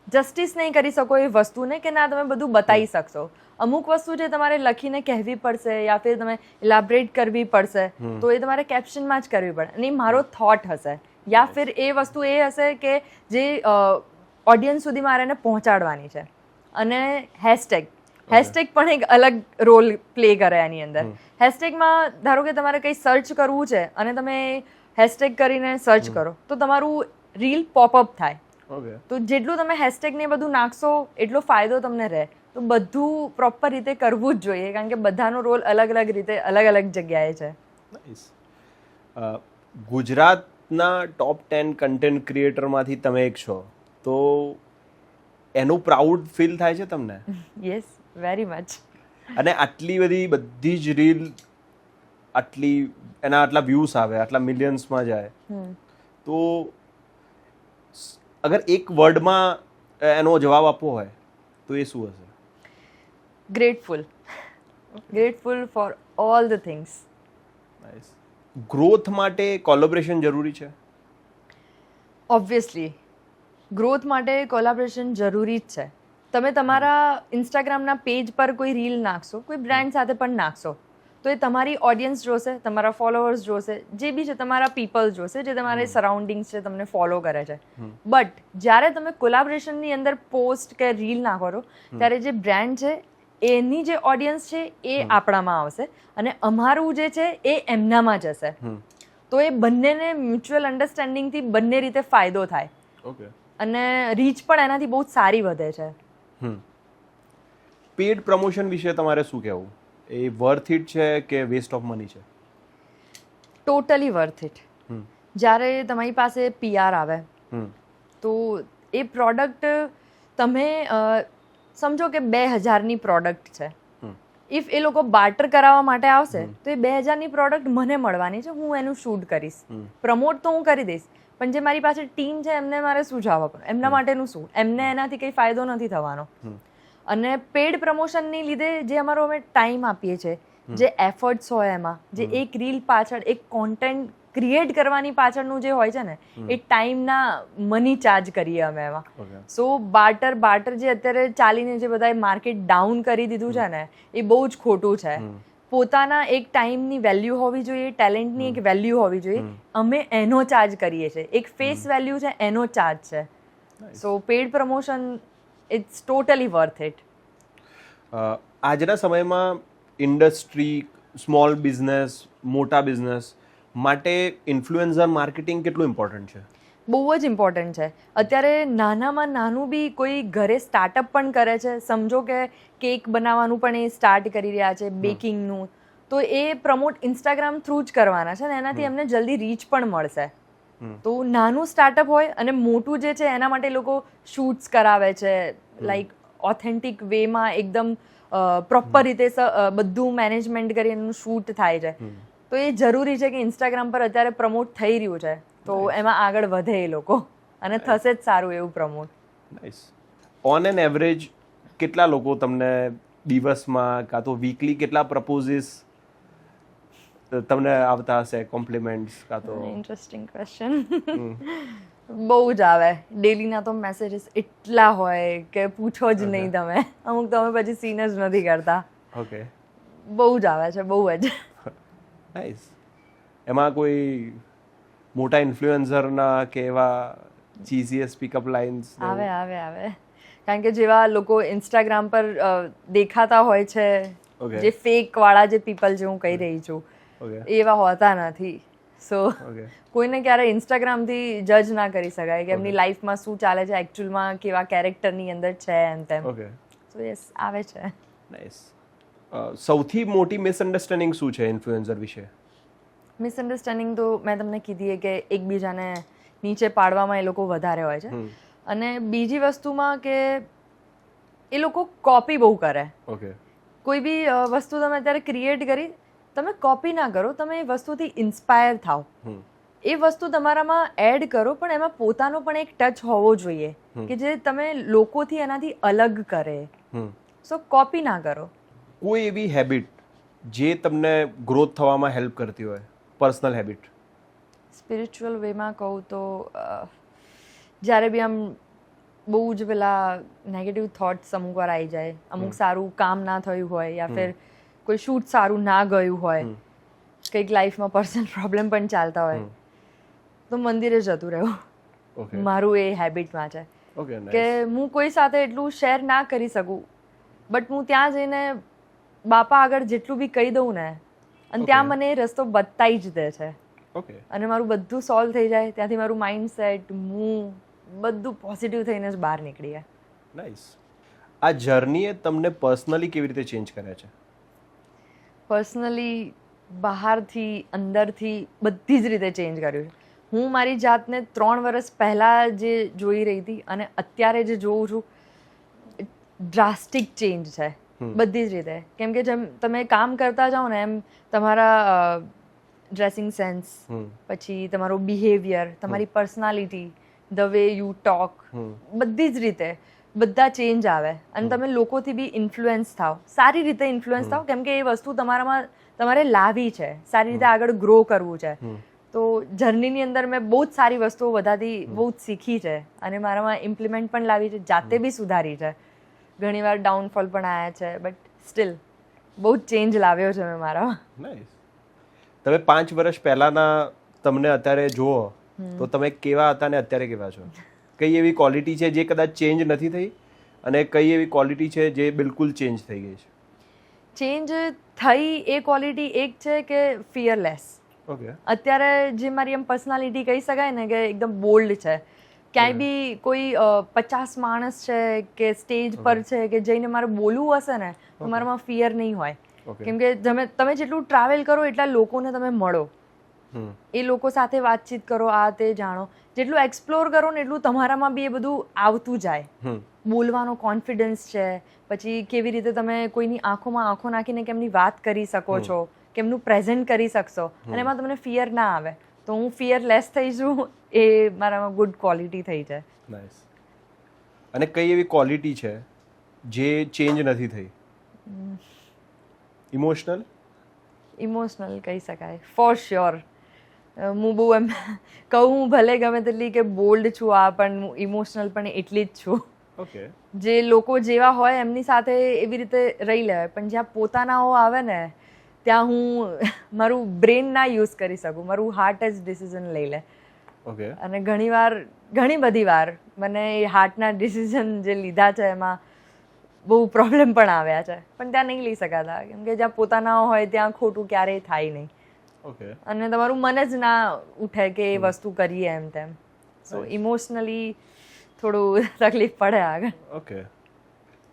જસ્ટિસ નહીં કરી શકો એ વસ્તુને કે ના તમે બધું બતાવી શકશો. અમુક વસ્તુ જે તમારે લખીને કહેવી પડશે યા ફિર તમે ઇલાબરેટ કરવી પડશે તો એ તમારે કેપ્શનમાં જ કરવી પડે. અને એ મારો થોટ હશે યા ફિર એ વસ્તુ એ હશે કે જે ઓડિયન્સ સુધી મારે એને પહોંચાડવાની છે. અને હેશટેગ પણ એક અલગ રોલ પ્લે કરે એની અંદર. હેશટેગમાં ધારો કે તમારે કંઈ સર્ચ કરવું છે અને તમે હેશટેગ કરીને સર્ચ કરો તો તમારું રીલ પોપઅપ થાય. તો જેટલું તમે હેશટેગ ને બધું નાખશો એટલો ફાયદો તમને રહે. તો બધું પ્રોપર રીતે કરવું જ જોઈએ કારણ કે બધાનો રોલ અલગ અલગ રીતે અલગ અલગ જગ્યાએ છે. ગુજરાતના ટોપ 10 કન્ટેન્ટ ક્રિએટરમાંથી તમે એક છો તો એનું પ્રાઉડ ફીલ થાય છે તમને? Yes, very much. અને બધી જ રીલ આટલા વ્યૂઝ આવે, આટલા મિલિયન્સમાં જાય, તો અગર એક વર્ડમાં એનો જવાબ આપવો હોય તો એ શું હશે? Grateful for all the things. Growth માટે કોલેબોરેશન જરૂરી છે? ઓબ્વિયસલી ગ્રોથ માટે કોલેબોરેશન જરૂરી જ છે. તમે તમારા ઇન્સ્ટાગ્રામના પેજ પર કોઈ રીલ નાખશો, કોઈ બ્રાન્ડ સાથે પણ નાખશો તો એ તમારી ઓડિયન્સ જોશે, તમારા ફોલોઅર્સ જોશે, જે બી છે તમારા પીપલ જોશે, જે તમારે સરાઉન્ડિંગ્સ છે તમને ફોલો કરે છે. બટ જ્યારે તમે કોલેબોરેશનની અંદર પોસ્ટ કે રીલ નાખો છો ત્યારે જે બ્રાન્ડ છે એની જે ઓડિયન્સ છે એ આપણામાં આવશે અને અમારું જે છે એ એમનામાં જશે. તો એ બંનેને મ્યુચ્યુઅલ અન્ડરસ્ટેન્ડિંગથી બંને રીતે ફાયદો થાય અને રીચ પણ એનાથી બહુ સારી વધે છે. પેડ પ્રમોશન વિશે તમારે શું કહેવું? એ વર્થ ઇટ છે કે વેસ્ટ ઓફ મની છે? Totally worth it. જ્યારે તમારી પાસે PR આવે તો એ પ્રોડક્ટ તમે સમજો કે 2000ની પ્રોડક્ટ છે. ઇફ એ લોકો બાર્ટર કરાવવા માટે આવશે તો એ 2000ની પ્રોડક્ટ મને મળવાની છે, હું એનું શૂટ કરીશ, પ્રમોટ તો હું કરી દઈશ, પણ જે મારી પાસે ટીમ છે એમને મારે શું જવાબ આપવાનો? એમના માટેનું શું? એમને એનાથી કંઈ ફાયદો નથી થવાનો. અને પેડ પ્રમોશનની લીધે જે અમારો અમે ટાઈમ આપીએ છીએ, જે એફર્ટ્સ હોય એમાં, જે એક રીલ પાછળ એક કોન્ટેન્ટ ક્રિએટ કરવાની પાછળનું જે હોય છે ને એ ટાઈમના મની ચાર્જ કરીએ અમે એમાં. સો બાર્ટર જે અત્યારે ચાલીને જે બધાએ માર્કેટ ડાઉન કરી દીધું છે ને એ બહુ જ ખોટું છે. પોતાના એક ટાઈમની વેલ્યુ હોવી જોઈએ, ટેલેન્ટની એક વેલ્યુ હોવી જોઈએ. અમે એનો ચાર્જ કરીએ છીએ, એક ફેસ વેલ્યુ છે એનો ચાર્જ છે. So paid promotion it's totally worth it. આજના સમયમાં ઇન્ડસ્ટ્રી, સ્મોલ બિઝનેસ, મોટા બિઝનેસ માટે ઇન્ફ્લુએન્સર માર્કેટિંગ કેટલું ઇમ્પોર્ટન્ટ છે? બહુ જ ઇમ્પોર્ટન્ટ છે. અત્યારે નાનામાં નાનું બી કોઈ ઘરે સ્ટાર્ટઅપ પણ કરે છે, સમજો કે કેક બનાવવાનું પણ એ સ્ટાર્ટ કરી રહ્યા છે, બેકિંગનું, તો એ પ્રમોટ ઇન્સ્ટાગ્રામ થ્રુ જ કરવાના છે ને એનાથી એમને જલ્દી રીચ પણ મળશે. તો નાનું સ્ટાર્ટઅપ હોય અને મોટું જે છે એના માટે લોકો શૂટ્સ કરાવે છે, લાઈક ઓથેન્ટિક વેમાં એકદમ પ્રોપર રીતે બધું મેનેજમેન્ટ કરી એનું શૂટ થાય છે. તો એ જરૂરી છે કે ઇન્સ્ટાગ્રામ પર અત્યારે પ્રમોટ થઈ રહ્યું છે તો એમાં આગળ વધે એ લોકો અને થશે જ સારું એવું promote. Nice. On an average કેટલા લોકો તમને દિવસમાં કાં તો વીકલી કેટલા પ્રપોઝિસ તમને આવતા હશે, કોમ્પ્લિમેન્ટ્સ કાં તો? Interesting question. બહુ જ આવે. ડેલીના તો મેસેજીસ એટલા હોય કે પૂછો જ નહીં તમે. અમુક તો અમે પછી સીન જ નથી કરતા. ઓકે. બહુ જ આવે છે, બહુ જ. નાઇસ. એમાં કોઈ મોટા ઇન્ફ્લુએન્સરના કે એવા ચીઝીએસ પિકઅપ લાઇન્સ આવે કારણ કે જેવા લોકો ઇન્સ્ટાગ્રામ પર દેખાતા હોય છે, Okay. જે ફેક વાળા જે પીપલ જે હું કહી રહી છું, ઓકે એવા હોતા નથી. સો ઓકે કોઈને ક્યારે ઇન્સ્ટાગ્રામથી જજ ના કરી શકાય કે એમની લાઈફમાં શું ચાલે છે, એકચ્યુઅલમાં કેવા કેરેક્ટરની અંદર છે એમ તેમ. ઓકે સો યસ આવે છે. નાઇસ. સૌથી મોટી મિસઅન્ડરસ્ટેન્ડિંગ શું છે ઇન્ફ્લુએન્સર વિશે? મિસઅન્ડરસ્ટેન્ડિંગ તો મેં તમને કીધી કે એકબીજાને નીચે પાડવામાં એ લોકો વધારે હોય છે, અને બીજી વસ્તુમાં કે એ લોકો કોપી બહુ કરે. ઓકે કોઈ બી વસ્તુ તમે અત્યારે ક્રિએટ કરી, તમે કોપી ના કરો, તમે એ વસ્તુથી ઇન્સ્પાયર થાઓ, એ વસ્તુ તમારામાં એડ કરો, પણ એમાં પોતાનો પણ એક ટચ હોવો જોઈએ કે જે તમે લોકોથી એનાથી અલગ કરે. સો કોપી ના કરો. કોઈ એવી હેબિટ જે તમને ગ્રોથ થવામાં હેલ્પ કરતી હોય, પર્સનલ હેબિટ? સ્પિરિચ્યુઅલ વેમાં કહું તો જ્યારે બી આમ બહુ જ પેલા નેગેટિવ થોટ્સ અમુક વાર આવી જાય, અમુક સારું કામ ના થયું હોય, યા ફિર કોઈ શૂટ સારું ના ગયું હોય, કંઈક લાઈફમાં પર્સનલ પ્રોબ્લેમ પણ ચાલતા હોય, તો મંદિરે જતું રહેવું. મારું એ હેબિટમાં છે કે હું કોઈ સાથે એટલું શેર ના કરી શકું, બટ હું ત્યાં જઈને બાપા આગળ જેટલું બી કહી દઉં ને, અને ત્યાં મને એ રસ્તો બતાવી જ દે છે, અને મારું બધું સોલ્વ થઈ જાય. ત્યાંથી મારું માઇન્ડ સેટ, હું બધું પોઝિટિવ થઈને જ બહાર નીકળી જાય. નાઇસ. આ જર્નીએ તમને પર્સનલી કેવી રીતે ચેન્જ કર્યા છે? પર્સનલી બહારથી અંદરથી બધી જ રીતે ચેન્જ કર્યું છે. હું મારી જાતને 3 વર્ષ પહેલાં જે જોઈ રહી હતી અને અત્યારે જે જોઉં છું, ડ્રાસ્ટિક ચેન્જ છે બધી જ રીતે. કેમ કે જેમ તમે કામ કરતા જાઓ ને, એમ તમારા ડ્રેસિંગ સેન્સ, પછી તમારો બિહેવિયર, તમારી personality, the way you talk, બધી જ રીતે બધા ચેન્જ આવે, અને તમે લોકોથી બી ઇન્ફ્લુઅન્સ થાવ, સારી રીતે ઇન્ફ્લુઅન્સ થાવ, કેમ કે એ વસ્તુ તમારામાં તમારે લાવી છે, સારી રીતે આગળ ગ્રો કરવું છે. તો જર્નીની અંદર મેં બહુ જ સારી વસ્તુઓ બધાથી બહુ જ શીખી છે, અને મારામાં ઇમ્પ્લિમેન્ટ પણ લાવી છે, જાતે બી સુધારી છે. ઘણીવાર ડાઉનફોલ પણ આવ્યા છે, બટ સ્ટીલ બહુ જ ચેન્જ લાવ્યો છે મેં મારામાં. નાઇસ. તમે 5 વર્ષ પહેલાના તમને અત્યારે જુઓ તો તમે કેવા હતા ને અત્યારે કેવા છો? કઈ એવી ક્વોલિટી છે જે કદાચ ચેન્જ નથી થઈ, અને કઈ એવી ક્વોલિટી છે જે બિલકુલ ચેન્જ થઈ ગઈ છે? ચેન્જ થઈ એ ક્વોલિટી એક છે કે ફિયરલેસ. ઓકે. અત્યારે જે મારી એમ પર્સનાલિટી કહી શકાય ને કે એકદમ બોલ્ડ છે. ક્યાંય બી કોઈ 50 માણસ છે કે સ્ટેજ પર છે કે જઈને મારે બોલવું હશે ને, તો મારામાં ફિયર નહીં હોય. કેમ કે તમે જેટલું ટ્રાવેલ કરો એટલા લોકોને તમે મળો, એ લોકો સાથે વાતચીત કરો, આ તે જાણો, જેટલું એક્સપ્લોર કરો ને એટલું તમારામાં બી એ બધું આવતું જાય. બોલવાનો કોન્ફિડન્સ છે, પછી કેવી રીતે તમે કોઈની આંખોમાં આંખો નાખીને કેમની વાત કરી શકો છો, કેમનું પ્રેઝન્ટ કરી શકશો, અને એમાં તમને ફિયર ના આવે. તો હું ફિયરલેસ થઈ છું, એ મારામાં ગુડ ક્વોલિટી થઈ છે. નાઇસ. અને કઈ એવી ક્વોલિટી છે જે ચેન્જ નથી થઈ? ઇમોશનલ? ઇમોશનલ કહી શકાય, ફોર શ્યોર. હું બહુ એમ કહું ભલે ગમે તેટલી કે બોલ્ડ છું, આ પણ હું ઇમોશનલ પણ એટલી જ છું. ઓકે. જે જે લોકો જેવા હોય એમની સાથે એવી રીતે રહી લેવાય, પણ જ્યાં પોતાનાઓ આવે ને, ત્યાં હું મારું બ્રેન ના યુઝ કરી શકું, મારું હાર્ટ જ ડિસિઝન લઈ લે. ઓકે. અને ઘણી બધી વાર મને એ હાર્ટના ડિસિઝન જે લીધા છે એમાં બહુ પ્રોબ્લેમ પણ આવ્યા છે, પણ ત્યાં નહીં લઈ શકાતા, કેમ કે જ્યાં પોતાના હોય ત્યાં ખોટું ક્યારેય થાય નહીં. ઓકે. અને તમારું મન જ ના ઉઠે કે એ વસ્તુ કરીએ એમ તેમ. સો ઇમોશનલી થોડું તકલીફ પડે આગળ. ઓકે.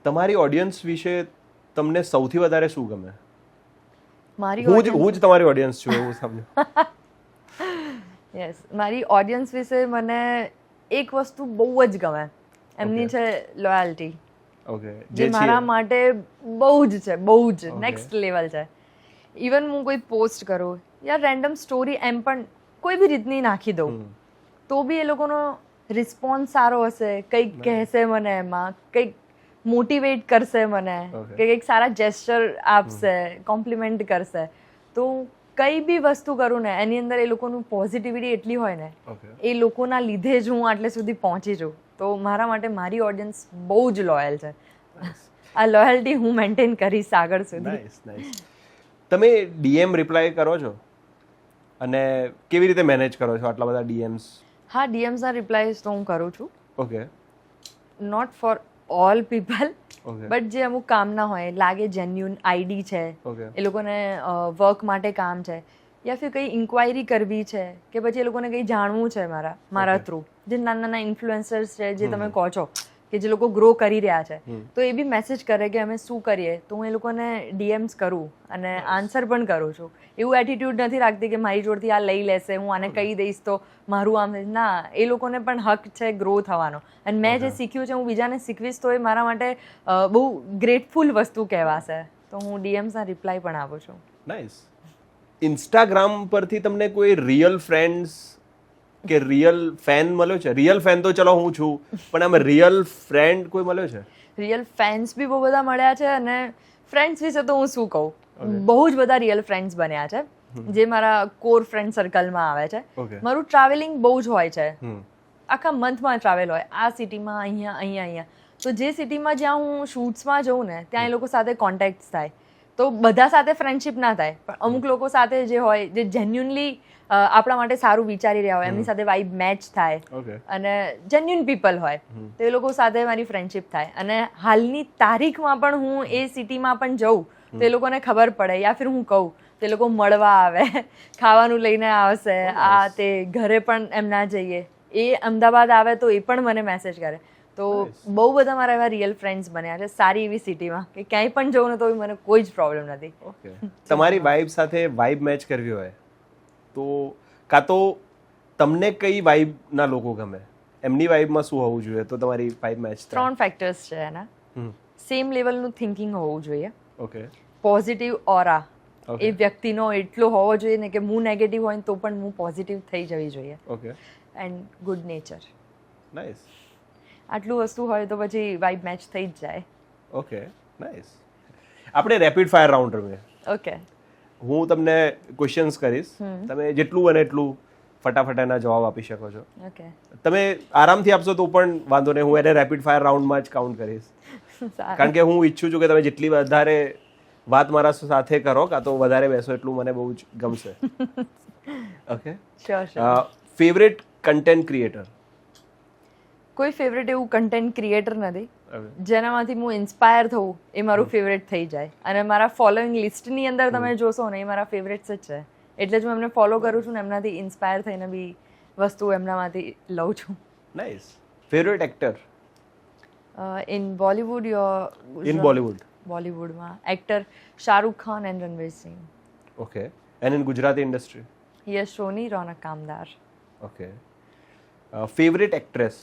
તમારી ઓડિયન્સ વિશે તમને સૌથી વધારે શું ગમે? મારી હું જ તમારી ઓડિયન્સ છું એવું સમજો. યસ, મારી ઓડિયન્સ વિશે મને એક વસ્તુ બહુ જ ગમે, એમની છે લોયલ્ટી. ઓકે. જે મારા માટે બહુ જ નેક્સ્ટ લેવલ છે. ઇવન હું કોઈ પોસ્ટ કરું યા રેન્ડમ સ્ટોરી એમ પણ કોઈ બી રીતની નાખી દઉં, તો બી એ લોકોનો રિસ્પોન્સ સારો હશે, કંઈક કહેશે મને, એમાં કંઈક મોટિવેટ કરશે મને, કે કંઈક સારા જેસ્ચર આપશે, કોમ્પ્લિમેન્ટ કરશે. તો કઈ બી વસ્તુ કરું ને એની અંદર એ લોકોનું પોઝિટિવિટી એટલી હોય ને, એ લોકોના લીધે જ હું આટલે સુધી પહોંચી છું. તો મારા માટે મારી ઓડિયન્સ બહુ જ લોયલ છે. આ લોયલ્ટી હું મેન્ટેન કરીશ આગળ સુધી. Nice nice. તમે ડીએમ રિપ્લાય કરો છો? અને કેવી રીતે મેનેજ કરો છો આટલા બધા DMs? હા, DMsના રિપ્લાયઝ તો હું કરું છું. Okay not for all people, okay but જે અમુક કામના હોય, લાગે જેન્યુન આઈડી છે, ઓકે એ લોકોને વર્ક માટે કામ છે, યા ફિર કંઈ ઇન્ક્વાયરી કરવી છે, કે પછી એ લોકોને કંઈ જાણવું છે મારા થ્રુ, જે નાના નાના ઇન્ફ્લુએન્સર્સ છે જે તમે કહો છો કે જે લોકો ગ્રો કરી રહ્યા છે, તો એ બી મેસેજ કરે કે અમે શું કરીએ, તો હું એ લોકોને DMs કરું અને આન્સર પણ કરું છું. એવું એટીટ્યૂડ નથી રાખતી કે મારી જોડથી આ લઈ લેશે, હું આને કહી દઈશ તો મારું આમ ના, એ લોકોને પણ હક છે ગ્રો થવાનો, અને મેં જે શીખ્યું છે હું બીજાને શીખવીશ તો એ મારા માટે બહુ ગ્રેટફુલ વસ્તુ કહેવાશે, તો હું DMsના રિપ્લાય પણ આપું છું. નાઇસ. ઇન્સ્ટાગ્રામ પરથી તમને કોઈ રિયલ ફ્રેન્ડ્સ કે રિયલ ફેન મળ્યો છે? રિયલ ફેન તો ચલો હું છું, પણ આમ રિયલ ફ્રેન્ડ કોઈ મળ્યો છે? રિયલ ફેન્સ બી બહુ બધા મળ્યા છે, અને ફ્રેન્ડ્સ વિશે તો હું શું કહું, બહુ જ બધા રિયલ ફ્રેન્ડ્સ બન્યા છે જે મારા કોર ફ્રેન્ડ સર્કલમાં આવે છે. Okay. મારું ટ્રાવેલિંગ બહુ જ હોય છે, હમ આખા મંથમાં ટ્રાવેલ હોય, આ સિટીમાં અહીંયા, તો જે સિટીમાં જ્યાં હું શૂટ્સમાં જઉં ને ત્યાં એ લોકો સાથે કોન્ટેક્ટ થાય, તો બધા સાથે ફ્રેન્ડશિપ ના થાય, પણ અમુક લોકો સાથે જે હોય, જે જેન્યુનલી આપણા માટે સારું વિચારી રહ્યા હોય, એમની સાથે વાઇબ મેચ થાય, ઓકે અને જેન્યુન પીપલ હોય, તો એ લોકો સાથે મારી ફ્રેન્ડશિપ થાય, અને હાલની તારીખમાં પણ હું એ સિટીમાં પણ જઉં તો એ લોકોને ખબર પડે, યા ફિર હું કહું તો એ લોકો મળવા આવે, ખાવાનું લઈને આવશે, આ તે, ઘરે પણ એમ ના જઈએ, એ અમદાવાદ આવે તો એ પણ મને મેસેજ કરે. તો બહુ બધા મારા એવા રિયલ ફ્રેન્ડ્સ બન્યા છે સારી એવી સિટીમાં, કે ક્યાંય પણ જવું ને તો મને કોઈ જ પ્રોબ્લેમ નથી. ઓકે. તમારી વાઇબ સાથે વાઇબ મેચ કરવી હોય તો કાં તો તમને કઈ વાઇબના લોકો ગમે, એમની વાઇબમાં શું હોવું જોઈએ તો તમારી વાઇબ મેચ થાય? 3 ફેક્ટર્સ છે એના. સેમ લેવલનું થિંકિંગ હોવું જોઈએ, ઓકે પોઝિટિવ ઓરા Okay. એ વ્યક્તિનો એટલો હોવો જોઈએ ને કે હું નેગેટિવ હોય ને તો પણ હું પોઝિટિવ થઈ જવી જોઈએ, okay and good nature. Nice. આટલું વસ્તુ હોય તો પછી વાઇબ મેચ થઈ જ જાય. Okay nice. આપણે રેપિડ ફાયર રાઉન્ડ રમીએ. ઓકે, હું તમને ક્વેશ્ચન્સ કરીશ, તમે જેટલું બને એટલું ફટાફટ એના જવાબ આપી શકો છો. ઓકે, તમે આરામથી આપશો તો પણ વાંધો નહીં, હું એને રેપિડ ફાયર રાઉન્ડમાં જ કાઉન્ટ કરીશ, કારણ કે હું ઈચ્છું છું કે તમે જેટલી વધારે વાત મારા સાથે કરો કાં તો વધારે બેસો એટલું મને બહુ જ ગમશે. Okay. Sure. Favourite content creator? કોઈ ફેવરેટ એવું કન્ટેન્ટ ક્રિએટર નથી જેનામાંથી હું ઇન્સ્પાયર થઉં એ મારું ફેવરેટ થઈ જાય, અને મારા ફોલોઈંગ લિસ્ટની અંદર તમે જોશો ને એ મારા ફેવરેટ્સ જ છે, એટલે જ હું એમને ફોલો કરું છું ને એમનાથી ઇન્સ્પાયર થઈને બી વસ્તુ એમનામાંથી લઉં છું. Nice. Favourite actor? In Bollywood in Bollywood? બોલિવૂડમાં actor Shahrukh Khan and Ranveer Singh. Okay. And in Gujarati industry? Yash Soni, Ronak Kamdar. Okay. Favourite actress?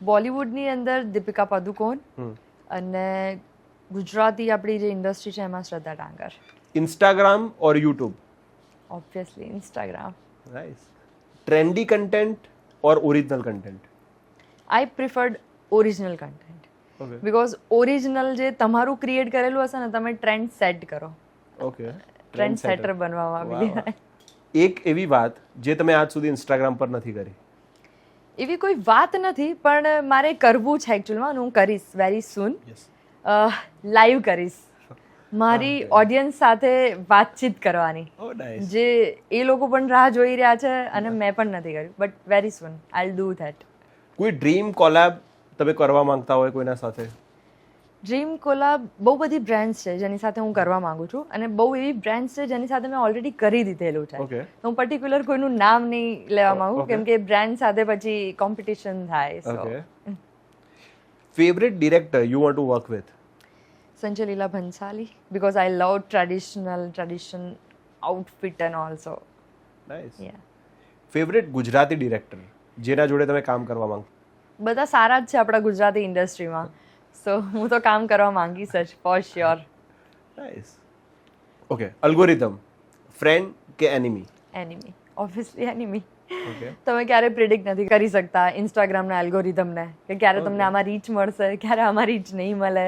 બોલિવૂડની અંદર દીપિકા પાદુકોણ, અને ગુજરાતી આપણી જે ઇન્ડસ્ટ્રી છે એમાં શ્રદ્ધા ડાંગર. Instagram or YouTube? Obviously Instagram. Nice. Trendy content or original content? I preferred original content, okay because original જે તમારું ક્રિએટ કરેલું હશે ને તમે ટ્રેન્ડ સેટ કરો, ઓકે. ટ્રેન્ડ સેટર બનવામાં આવી જાય. એક એવી વાત જે તમે આજ સુધી ઇન્સ્ટાગ્રામ પર નથી કરી? એવી કોઈ વાત નથી, પણ મારે કરવું છે એકચ્યુઅલમાં, હું કરીશ વેરી સૂન. લાઈવ કરીશ, મારી ઓડિયન્સ સાથે વાતચીત કરવાની, ઓ નાઇસ. જે એ લોકો પણ રાહ જોઈ રહ્યા છે અને મેં પણ નથી કર્યું, but very soon I will do that. કોઈ ડ્રીમ કોલેબ તમે કરવા માંગતા હોય કોઈના સાથે? ડ્રીમ કોલાબ બહુ બધી બ્રાન્ડ્સ છે જેની સાથે હું કરવા માંગુ છું, અને બહુ એવી બ્રાન્ડ્સ છે જેની સાથે મેં ઓલરેડી કરી દીધેલું છે. ઓકે. તો હું પર્ટિક્યુલર કોઈનું નામ નહીં લેવા માંગુ, Okay. કેમ કે બ્રાન્ડ સાથે પછી કોમ્પિટિશન થાય. Okay. Favourite director you want to work with? Sanjay લીલા ભંસાલી, because I love tradition outfit and also. Nice. Yeah. Favourite Gujarati director જેના જોડે તમે કામ કરવા માંગો? બધા સારા જ છે આપણા ગુજરાતી ઇન્ડસ્ટ્રીમાં, સો હું તો કામ કરવા માંગીશ જ for sure. Nice. Okay. Algorithm friend કે enemy? Enemy, obviously enemy. Okay. તમે ક્યારે પ્રિડિક્ટ નથી કરી શકતા ઇન્સ્ટાગ્રામના એલ્ગોરિધમને કે ક્યારે તમને આમાં રીચ મળશે, ક્યારે આમાં રીચ નહીં મળે,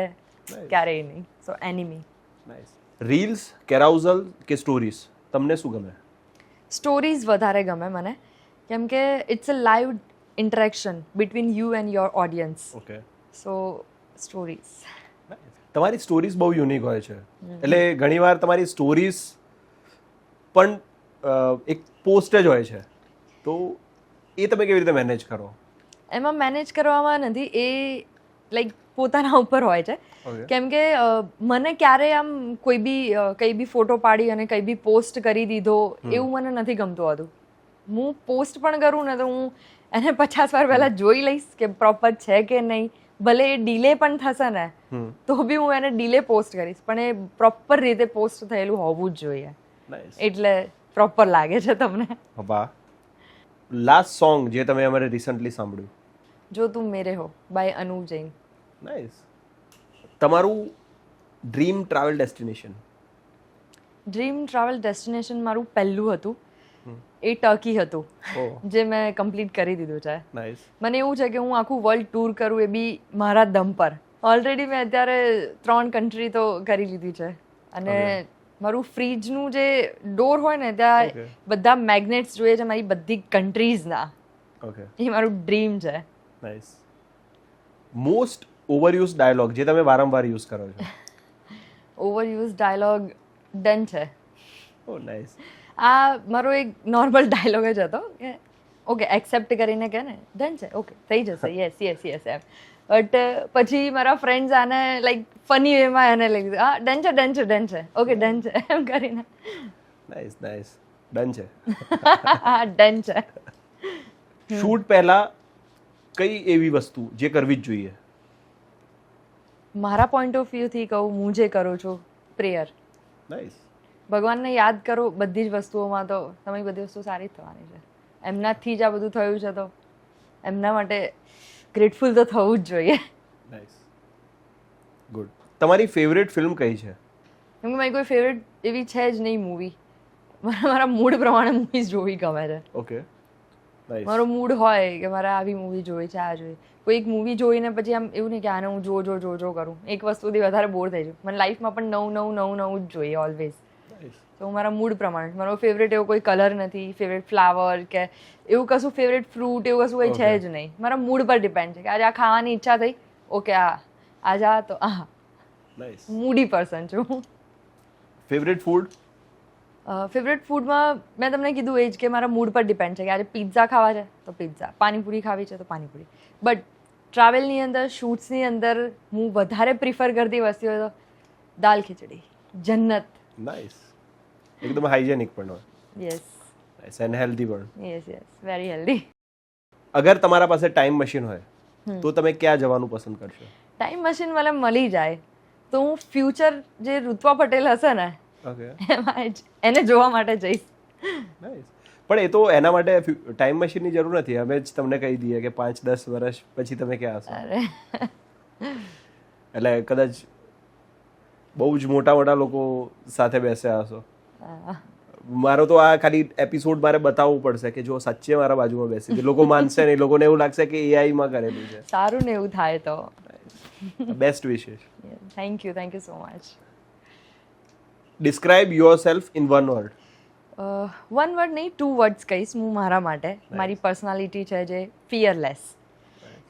ક્યારેય નહીં. સો એનિમી. નાઇસ. રીલ્સ, કેરાઉઝલ કે સ્ટોરીઝ, તમને શું ગમે? સ્ટોરીઝ વધારે ગમે મને, કેમ કે it's a live interaction between you and your audience. Okay. So stories. તમારી સ્ટોરીઝ બહુ યુનિક હોય છે, એટલે ઘણીવાર તમારી સ્ટોરીઝ પણ એક પોસ્ટ જ હોય છે, તો એ તમે કેવી રીતે મેનેજ કરો? એમાં મેનેજ કરવામાં નથી, એ લાઈક પોતાના ઉપર હોય છે. Okay. કેમ કે મને ક્યારેય આમ કોઈ બી કંઈ બી ફોટો પાડી અને કંઈ બી પોસ્ટ કરી દીધો એવું મને નથી ગમતું હતું. હું પોસ્ટ પણ કરું ને તો હું એને 50 વાર પહેલાં જોઈ લઈશ કે પ્રોપર છે કે નહીં. ભલે એ ડીલે પણ થશે ને તો બી હું એને ડીલે પોસ્ટ કરીશ, પણ એ પ્રોપર રીતે પોસ્ટ થયેલું હોવું જ જોઈએ. નાઇસ. એટલે પ્રોપર લાગે છે તમને. વાહ. લાસ્ટ સોંગ જે તમે અમારે રિસન્ટલી સાંભળ્યું? જો તું મેરે હો બાય અનુપ જૈન. નાઇસ. તમારું dream travel destination? Dream travel destination મારું પહેલું હતું, એ ટર્કી હતું, ઓહ, જે મેં કમ્પ્લીટ કરી દીધું છે. નાઇસ. મને એવું છે કે હું આખું વર્લ્ડ ટૂર કરું, એ બી મારા દમ પર. ઓલરેડી મેં અત્યારે 3 કન્ટ્રી તો કરી લીધી છે. અને મારું ફ્રીજનું જે ડોર હોય ને ત્યાં Okay. બધા મેગ્નેટ્સ જોઈએ છે મારી બધી કન્ટ્રીઝના. ઓકે, એ મારું ડ્રીમ છે. નાઇસ. મોસ્ટ ઓવરયુઝ ડાયલોગ જે તમે વારંવાર યુઝ કરો છો? ઓવરયુઝ ડાયલોગ ડન છે. ઓ નાઇસ. આ મારો એક નોર્મલ ડાયલોગ જ હતો કે ઓકે એક્સેપ્ટ કરીને કે ને ડન છે, ઓકે થઈ જશે, યસ યસ યસ એમ. બટ પછી મારા ફ્રેન્ડ્સ આને લાઈક ફની વેમાં એને લઈ લીધું, હા ડન છે ડન છે ડન છે, ઓકે ડન છે એમ કરીને. Nice nice. ડન છે. હા ડન છે. શૂટ પહેલા કઈ એવી વસ્તુ જે કરવી જ જોઈએ? મારા પોઈન્ટ ઓફ વ્યૂથી કહું, હું જે કરું છું, પ્રેયર. નાઇસ. ભગવાનને યાદ કરો બધી જ વસ્તુઓમાં, તો તમારી બધી વસ્તુ સારી જ થવાની છે. એમનાથી જ આ બધું થયું છે, તો એમના માટે ગ્રેટફુલ તો થવું જ જોઈએ. નાઇસ. ગુડ. તમારી ફેવરેટ ફિલ્મ કઈ છે? કેમ કે મારી કોઈ ફેવરેટ એવી છે જ નહીં મૂવી. મારા મૂડ પ્રમાણે મૂવીઝ જોવી ગમે છે. Okay, nice. મારો મૂડ હોય કે મારે આવી મૂવી જોઈ છે, આ જોઈ. કોઈ એક મૂવી જોઈને પછી આમ એવું નહીં કે આને હું જો કરું, એક વસ્તુથી વધારે બોર થઈ જાઉં. મને લાઈફમાં પણ નવું જ જોઈએ ઓલવેઝ. તો મારા મૂડ પ્રમાણે. મારો ફેવરેટ એવો કોઈ કલર નથી, ફેવરેટ ફ્લાવર કે એવું કશું, ફેવરેટ ફ્રૂટ એવું કશું કંઈ છે જ નહીં. મારા મૂડ પર ડિપેન્ડ છે કે આજે આ ખાવાની ઈચ્છા થઈ, ઓકે આજે આ તો નાઇસ. મૂડી પર્સન છું. Favourite food? ફેવરેટ ફૂડમાં મેં તમને કીધું એ જ કે મારા મૂડ પર ડિપેન્ડ છે કે આજે પિઝા ખાવા છે તો પિઝા, પાણીપુરી ખાવી છે તો પાણીપુરી. બટ ટ્રાવેલની અંદર, શૂટ્સની અંદર હું વધારે પ્રિફર કરતી વસ્તુ હોય તો દાલ ખીચડી, જન્નત. નાઇસ. એકદમ હાઇજેનિક પણ હોય. યસ નાઇસ એન્ડ હેલ્ધી પણ. Yes yes, very healthy. અગર તમારા પાસે ટાઈમ મશીન હોય તો તમે ક્યાં જવાનું પસંદ કરશો? ટાઈમ મશીન મને મળી જાય તો હું ફ્યુચર જે ઋત્વા પટેલ હશે ને ઓકે, એમાં જ એને જોવા માટે જઈશ. નાઇસ. પણ એ તો એના માટે ટાઈમ મશીનની જરૂર નથી. અમે જ તમને કહી દઈએ કે 5-10 વર્ષ પછી તમે ક્યાં હશો. અરે એટલે કદાચ બહુ જ મોટા લોકો સાથે બેસ્યા હશો. મારો તો આ ખાલી એપિસોડ મારે બતાવવું પડશે કે જો સાચે મારા બાજુમાં બેસી હતી. લોકો માનશે નહીં, લોકોને એવું લાગશે કે AI માં કરેલું છે. સારું ને એવું થાય તો. Best wishes. Thank you so much. Describe yourself in one word. One word નહીં, 2 વર્ડ્સ કહીશ હું મારા માટે. મારી પર્સનાલિટી છે જે ફિયરલેસ.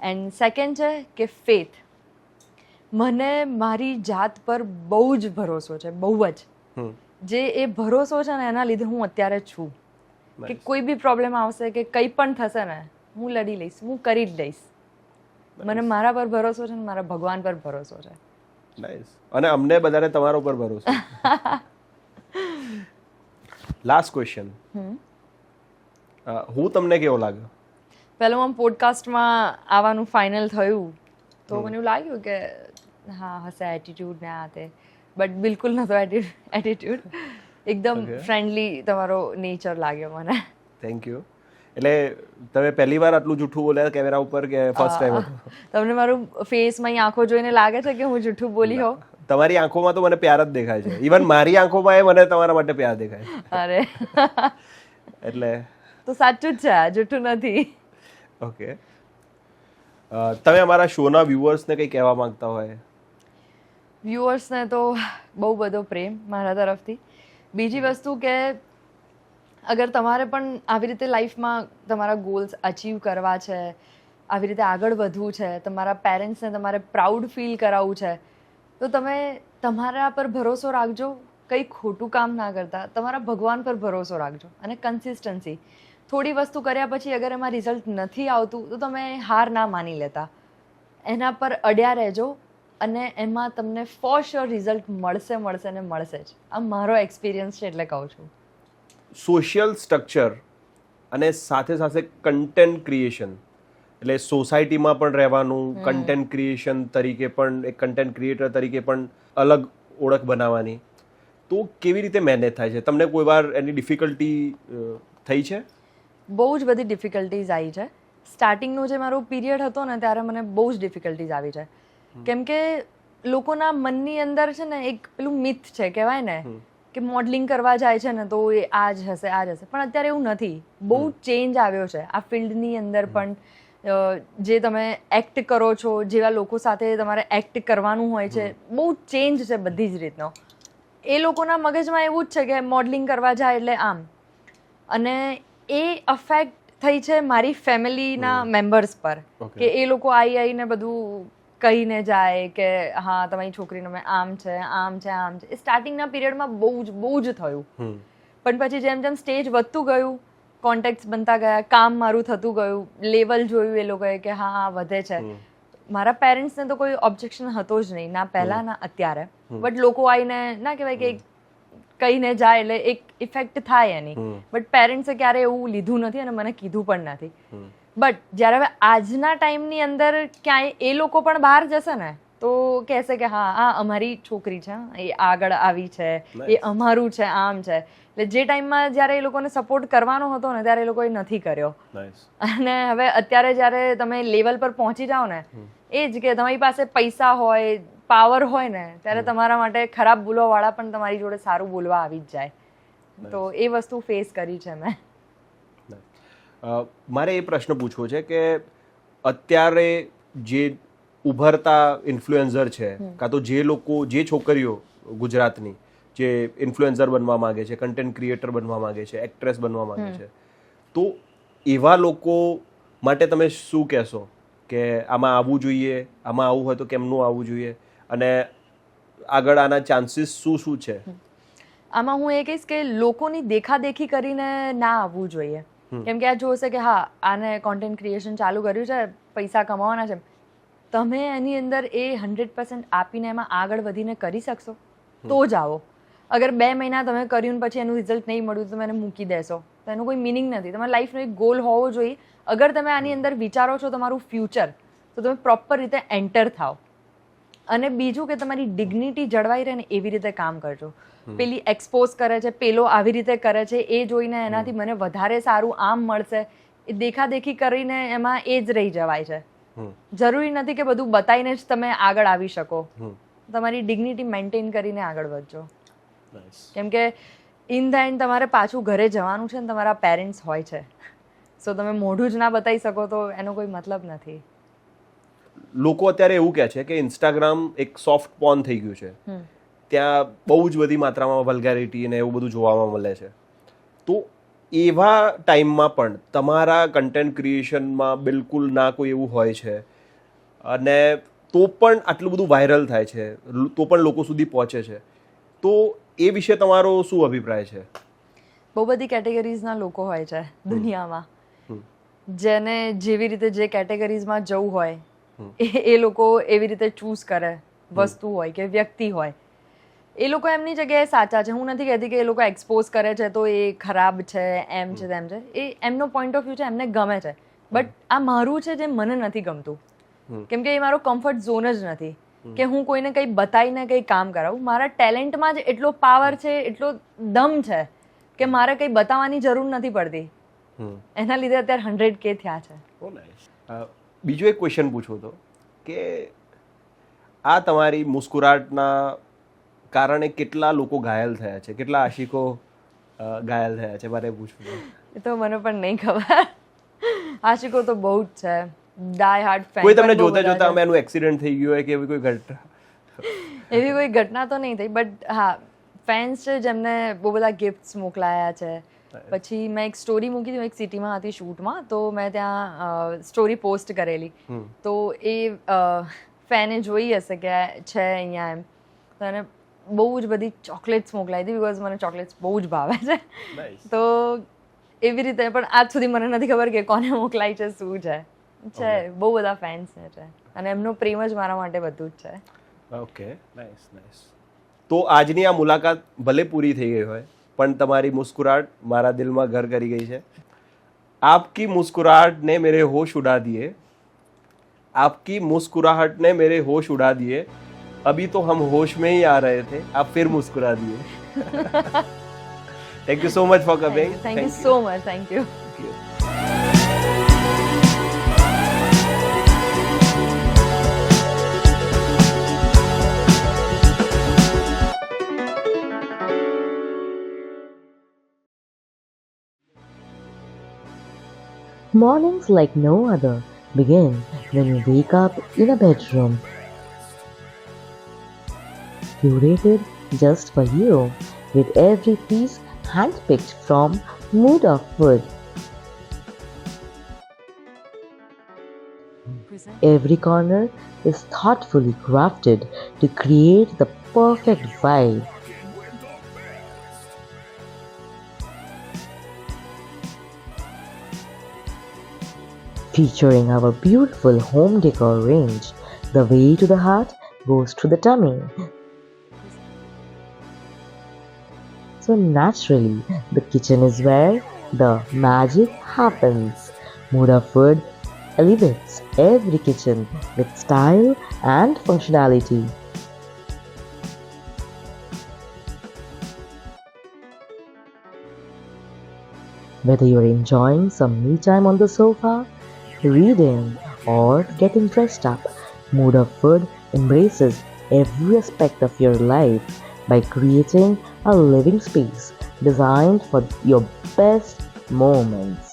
એન્ડ સેકન્ડ છે કે ફેથ. મને મારી જાત પર બહુ જ ભરોસો છે, બહુ જ. જે એ ભરોસો છે ને એના લીધે હું અત્યારે છું કે કોઈ બી પ્રોબ્લેમ આવશે કે કંઈ પણ થશે ને હું લડી લઈશ, હું કરી જ લઈશ. મને મારા પર ભરોસો છે ને મારા ભગવાન પર ભરોસો છે. નાઇસ. અને અમને બધાને તમારા ઉપર ભરોસો. Last question. હું તમને કેવો લાગ્યો? પહેલાં આમ પોડકાસ્ટમાં આવવાનું ફાઇનલ થયું તો મને એવું લાગ્યું કે હા હશે એટીટ્યુડ ને આ તે, બટ બિલકુલ નહોતો એટીટ્યુડ. એકદમ ફ્રેન્ડલી તમારો નેચર લાગ્યો મને. Thank you. એટલે તમે પહેલી વાર આટલું જૂઠું બોલ્યા કેમેરા ઉપર કે ફર્સ્ટ ટાઈમ હતો? તમને મારું ફેસમાં આંખો જોઈને લાગે છે કે હું જૂઠું બોલી હોઉં? તમારી આંખોમાં તો મને પ્યાર જ દેખાય છે. ઇવન મારી આંખોમાં એ મને તમારા માટે પ્યાર દેખાય. અરે એટલે તો સાચું જ છે, આ જૂઠું નથી. ઓકે. તમે અમારા શોના વ્યુઅર્સને કંઈ કહેવા માંગતા હોય? વ્યુઅર્સને તો બહુ બધો પ્રેમ મારા તરફથી. બીજી વસ્તુ કે અગર તમારે પણ આવી રીતે લાઈફમાં તમારા ગોલ્સ અચીવ કરવા છે, આવી રીતે આગળ વધવું છે, તમારા પેરેન્ટ્સને તમારે પ્રાઉડ ફીલ કરાવવું છે, તો તમે તમારા પર ભરોસો રાખજો. કંઈ ખોટું કામ ના કરતા તમારા ભગવાન પર ભરોસો રાખજો અને કન્સિસ્ટન્સી. થોડી વસ્તુ કર્યા પછી અગર એમાં રિઝલ્ટ નથી આવતું તો તમે હાર ના માની લેતા, એના પર અડ્યા રહેજો અને એમાં તમને ફોર શ્યોર રિઝલ્ટ મળશે ને મળશે જ. આ મારો એક્સપિરિયન્સ છે એટલે કહું છું. સોશિયલ સ્ટ્રક્ચર અને સાથે સાથે કન્ટેન્ટ ક્રિએશન, એટલે સોસાયટીમાં પણ રહેવાનું, કન્ટેન્ટ ક્રિએશન તરીકે પણ એક કન્ટેન્ટ ક્રિએટર તરીકે પણ અલગ ઓળખ બનાવવાની, તો કેવી રીતે મેનેજ થાય છે? તમને કોઈ વાર એની ડિફિકલ્ટી થઈ છે? બહુ જ બધી ડિફિકલ્ટીઝ આવી છે. સ્ટાર્ટિંગનો જે મારો પીરિયડ હતો ને ત્યારે મને બહુ જ ડિફિકલ્ટીઝ આવી છે. કેમ કે લોકોના મનની અંદર છે ને એક પેલું મિથ છે કહેવાય ને કે મોડલિંગ કરવા જાય છે ને તો એ આ જ હશે. પણ અત્યારે એવું નથી. બહુ ચેન્જ આવ્યો છે આ ફિલ્ડની અંદર પણ. જે તમે એક્ટ કરો છો, જેવા લોકો સાથે તમારે એક્ટ કરવાનું હોય છે, બહુ ચેન્જ છે બધી જ રીતનો. એ લોકોના મગજમાં એવું જ છે કે મોડલિંગ કરવા જાય એટલે આમ. અને એ અફેક્ટ થઈ છે મારી ફેમિલીના મેમ્બર્સ પર કે એ લોકો આવીને બધું કહીને જાય કે હા તમારી છોકરીનો મેં આમ છે. એ સ્ટાર્ટિંગના પીરિયડમાં બહુ જ થયું. પણ પછી જેમ જેમ સ્ટેજ વધતું ગયું, કોન્ટેક્ટ્સ બનતા ગયા, કામ મારું થતું ગયું, લેવલ જોયું એ લોકોએ કે હા વધે છે. મારા પેરેન્ટ્સને તો કોઈ ઓબ્જેક્શન હતો જ નહીં, ના પહેલા ના અત્યારે. બટ લોકો આવીને ના કહેવાય કે કહીને જાય એટલે એક ઇફેક્ટ થાય એની. બટ પેરેન્ટ્સે ક્યારે એવું લીધું નથી અને મને કીધું પણ નથી. બટ જ્યારે હવે આજના ટાઈમની અંદર ક્યાંય એ લોકો પણ બહાર જશે ને તો કહેશે કે હા આ અમારી છોકરી છે, એ આગળ આવી છે, એ અમારું છે, આમ છે. એટલે જે ટાઈમમાં જ્યારે એ લોકોને સપોર્ટ કરવાનો હતો ને ત્યારે એ લોકોએ નથી કર્યો. અને હવે અત્યારે જ્યારે તમે લેવલ પર પહોંચી જાઓ ને, એ જ કે તમારી પાસે પૈસા હોય, પાવર હોય ને ત્યારે તમારા માટે ખરાબ બોલવાવાળા પણ તમારી જોડે સારું બોલવા આવી જ જાય. તો એ વસ્તુ ફેસ કરી છે મેં. મારે એ પ્રશ્ન પૂછવો છે કે અત્યારે જે ઉભરતા ઇન્ફ્લુએન્સર છે, કાં તો જે છોકરીઓ ગુજરાતની જે ઇન્ફ્લુએન્સર બનવા માંગે છે, કન્ટેન્ટ ક્રિએટર બનવા માંગે છે, એક્ટ્રેસ બનવા માંગે છે, તો એવા લોકો માટે તમે શું કહેશો કે આમાં આવવું જોઈએ, આમાં આવવું હોય તો કેમનું આવવું જોઈએ, અને આગળ આના ચાન્સીસ શું છે? આમાં હું એ કહીશ કે લોકોની દેખાદેખી કરીને ના આવવું જોઈએ. કેમ કે આ જોશે કે હા આને કોન્ટેન્ટ ક્રિએશન ચાલુ કર્યું છે, પૈસા કમાવાના છે, તમે એની અંદર એ 100% આપીને એમાં આગળ વધીને કરી શકશો તો જ આવો. અગર 2 મહિના તમે કર્યું પછી એનું રિઝલ્ટ નહીં મળ્યું તો તમે એને મૂકી દેશો તો એનું કોઈ મિનિંગ નથી. તમારા લાઈફનો એક ગોલ હોવો જોઈએ. અગર તમે આની અંદર વિચારો છો તમારું ફ્યુચર, તો તમે પ્રોપર રીતે એન્ટર થાઓ. અને બીજું કે તમારી ડિગ્નિટી જળવાઈ રહે ને એવી રીતે કામ કરજો. પેલી એક્સપોઝ કરે છે, પેલો આવી રીતે કરે છે, એ જોઈને એનાથી મને વધારે સારું આમ મળશે, એ દેખાદેખી કરીને એમાં એ જ રહી જવાય છે. જરૂરી નથી કે બધું બતાવીને જ તમે આગળ આવી શકો. તમારી ડિગ્નિટી મેન્ટેન કરીને આગળ વધજો. કેમ કે ઇન ધ એન્ડ તમારે પાછું ઘરે જવાનું છે ને તમારા પેરેન્ટ્સ હોય છે. સો તમે મોઢું જ ના બતાવી શકો તો એનો કોઈ મતલબ નથી. લોકો અત્યારે એવું કહે છે કે ઇન્સ્ટાગ્રામ એક સોફ્ટ પોર્ન થઈ ગયું છે. ત્યાં બહુ જ બધી માત્રામાં વલ્ગેરિટી અને એવું બધું જોવામાં મળે છે. તો એવા ટાઈમમાં પણ તમારા કન્ટેન્ટ ક્રિએશનમાં બિલકુલ ના કોઈ એવું હોય છે અને તો પણ આટલું બધું વાયરલ થાય છે, તો પણ લોકો સુધી પહોંચે છે, તો એ વિશે તમારો શું અભિપ્રાય છે? બહુ બધી કેટેગરીઝના લોકો હોય છે દુનિયામાં, જેને જેવી રીતે જે કેટેગરીઝમાં જવું હોય એ લોકો એવી રીતે ચૂઝ કરે. વસ્તુ હોય કે વ્યક્તિ હોય, એ લોકો એમની જગ્યાએ સાચા છે. હું નથી કહેતી કે એ લોકો એક્સપોઝ કરે છે તો એ ખરાબ છે, એમ છે તેમ છે. એ એમનો પોઈન્ટ ઓફ વ્યૂ છે, એમને ગમે છે. બટ આ મારું છે જે મને નથી ગમતું. કેમ કે એ મારો કમ્ફર્ટ ઝોન જ નથી કે હું કોઈને કંઈ બતાવીને કંઈ કામ કરાવું. મારા ટેલેન્ટમાં જ એટલો પાવર છે, એટલો દમ છે કે મારે કંઈ બતાવવાની જરૂર નથી પડતી. એના લીધે અત્યારે 100K થયા છે. બીજો એક ક્વેશ્ચન પૂછવો હતો કે આ તમારી મુસ્કુરાટના કારણે કેટલા લોકો ઘાયલ થયા છે, કેટલા આશિકો ઘાયલ થયા છે, મારે પૂછવું. એ તો મને પણ નહીં ખબર. આશિકો તો બહુ જ છે. ડાય હાર્ડ ફેન. કોઈ તમને જોતા જોતા અમે એનું એક્સિડન્ટ થઈ ગયું હોય કે એવી કોઈ ઘટના? એવી કોઈ ઘટના તો નહીં થઈ, બટ હા ફેન્સ છે જેમને બહુ બધા ગિફ્ટ્સ મોકલાયા છે. પછી મેં એક સ્ટોરી મૂકી હતી, એક સિટીમાં હતી શૂટમાં, તો મેં ત્યાં સ્ટોરી પોસ્ટ કરેલી. તો એ ફેને જોઈ હશે કે છે અહીંયા એમ, તો એને બહુ જ બધી ચોકલેટ્સ મોકલાવી હતી બિકોઝ મને ચોકલેટ્સ બહુ જ ભાવે છે તો એવી રીતે પણ આજ સુધી મને નથી ખબર કે કોને મોકલાઈ છે શું છે બહુ બધા ફેન્સ છે અને એમનો પ્રેમ જ મારા માટે બધું જ છે ઓકે નાઇસ તો આજની આ મુલાકાત ભલે પૂરી થઈ ગઈ હોય પણ તમારી મુસ્કુરાहट મારા દિલમાં ઘર કરી ગઈ છે आपकी मुस्कुराहट ने मेरे होश उड़ा दिए आपकी मुस्कुराहट ने मेरे होश उड़ा दिए अभी तो हम होश में ही आ रहे थे आप फिर मुस्कुरा दिए thank you so much for coming thank you so much thank you Mornings like no other begin when you wake up in a bedroom. Curated just for you, with every piece handpicked from Mood of Food. Every corner is thoughtfully crafted to create the perfect vibe. Featuring our beautiful home decor range, the way to the heart goes to the tummy. So naturally, the kitchen is where the magic happens. Mood of Food elevates every kitchen with style and functionality. Whether you're enjoying some me time on the sofa, reading, or getting dressed up, Mood of Food embraces every aspect of your life by creating a living space designed for your best moments.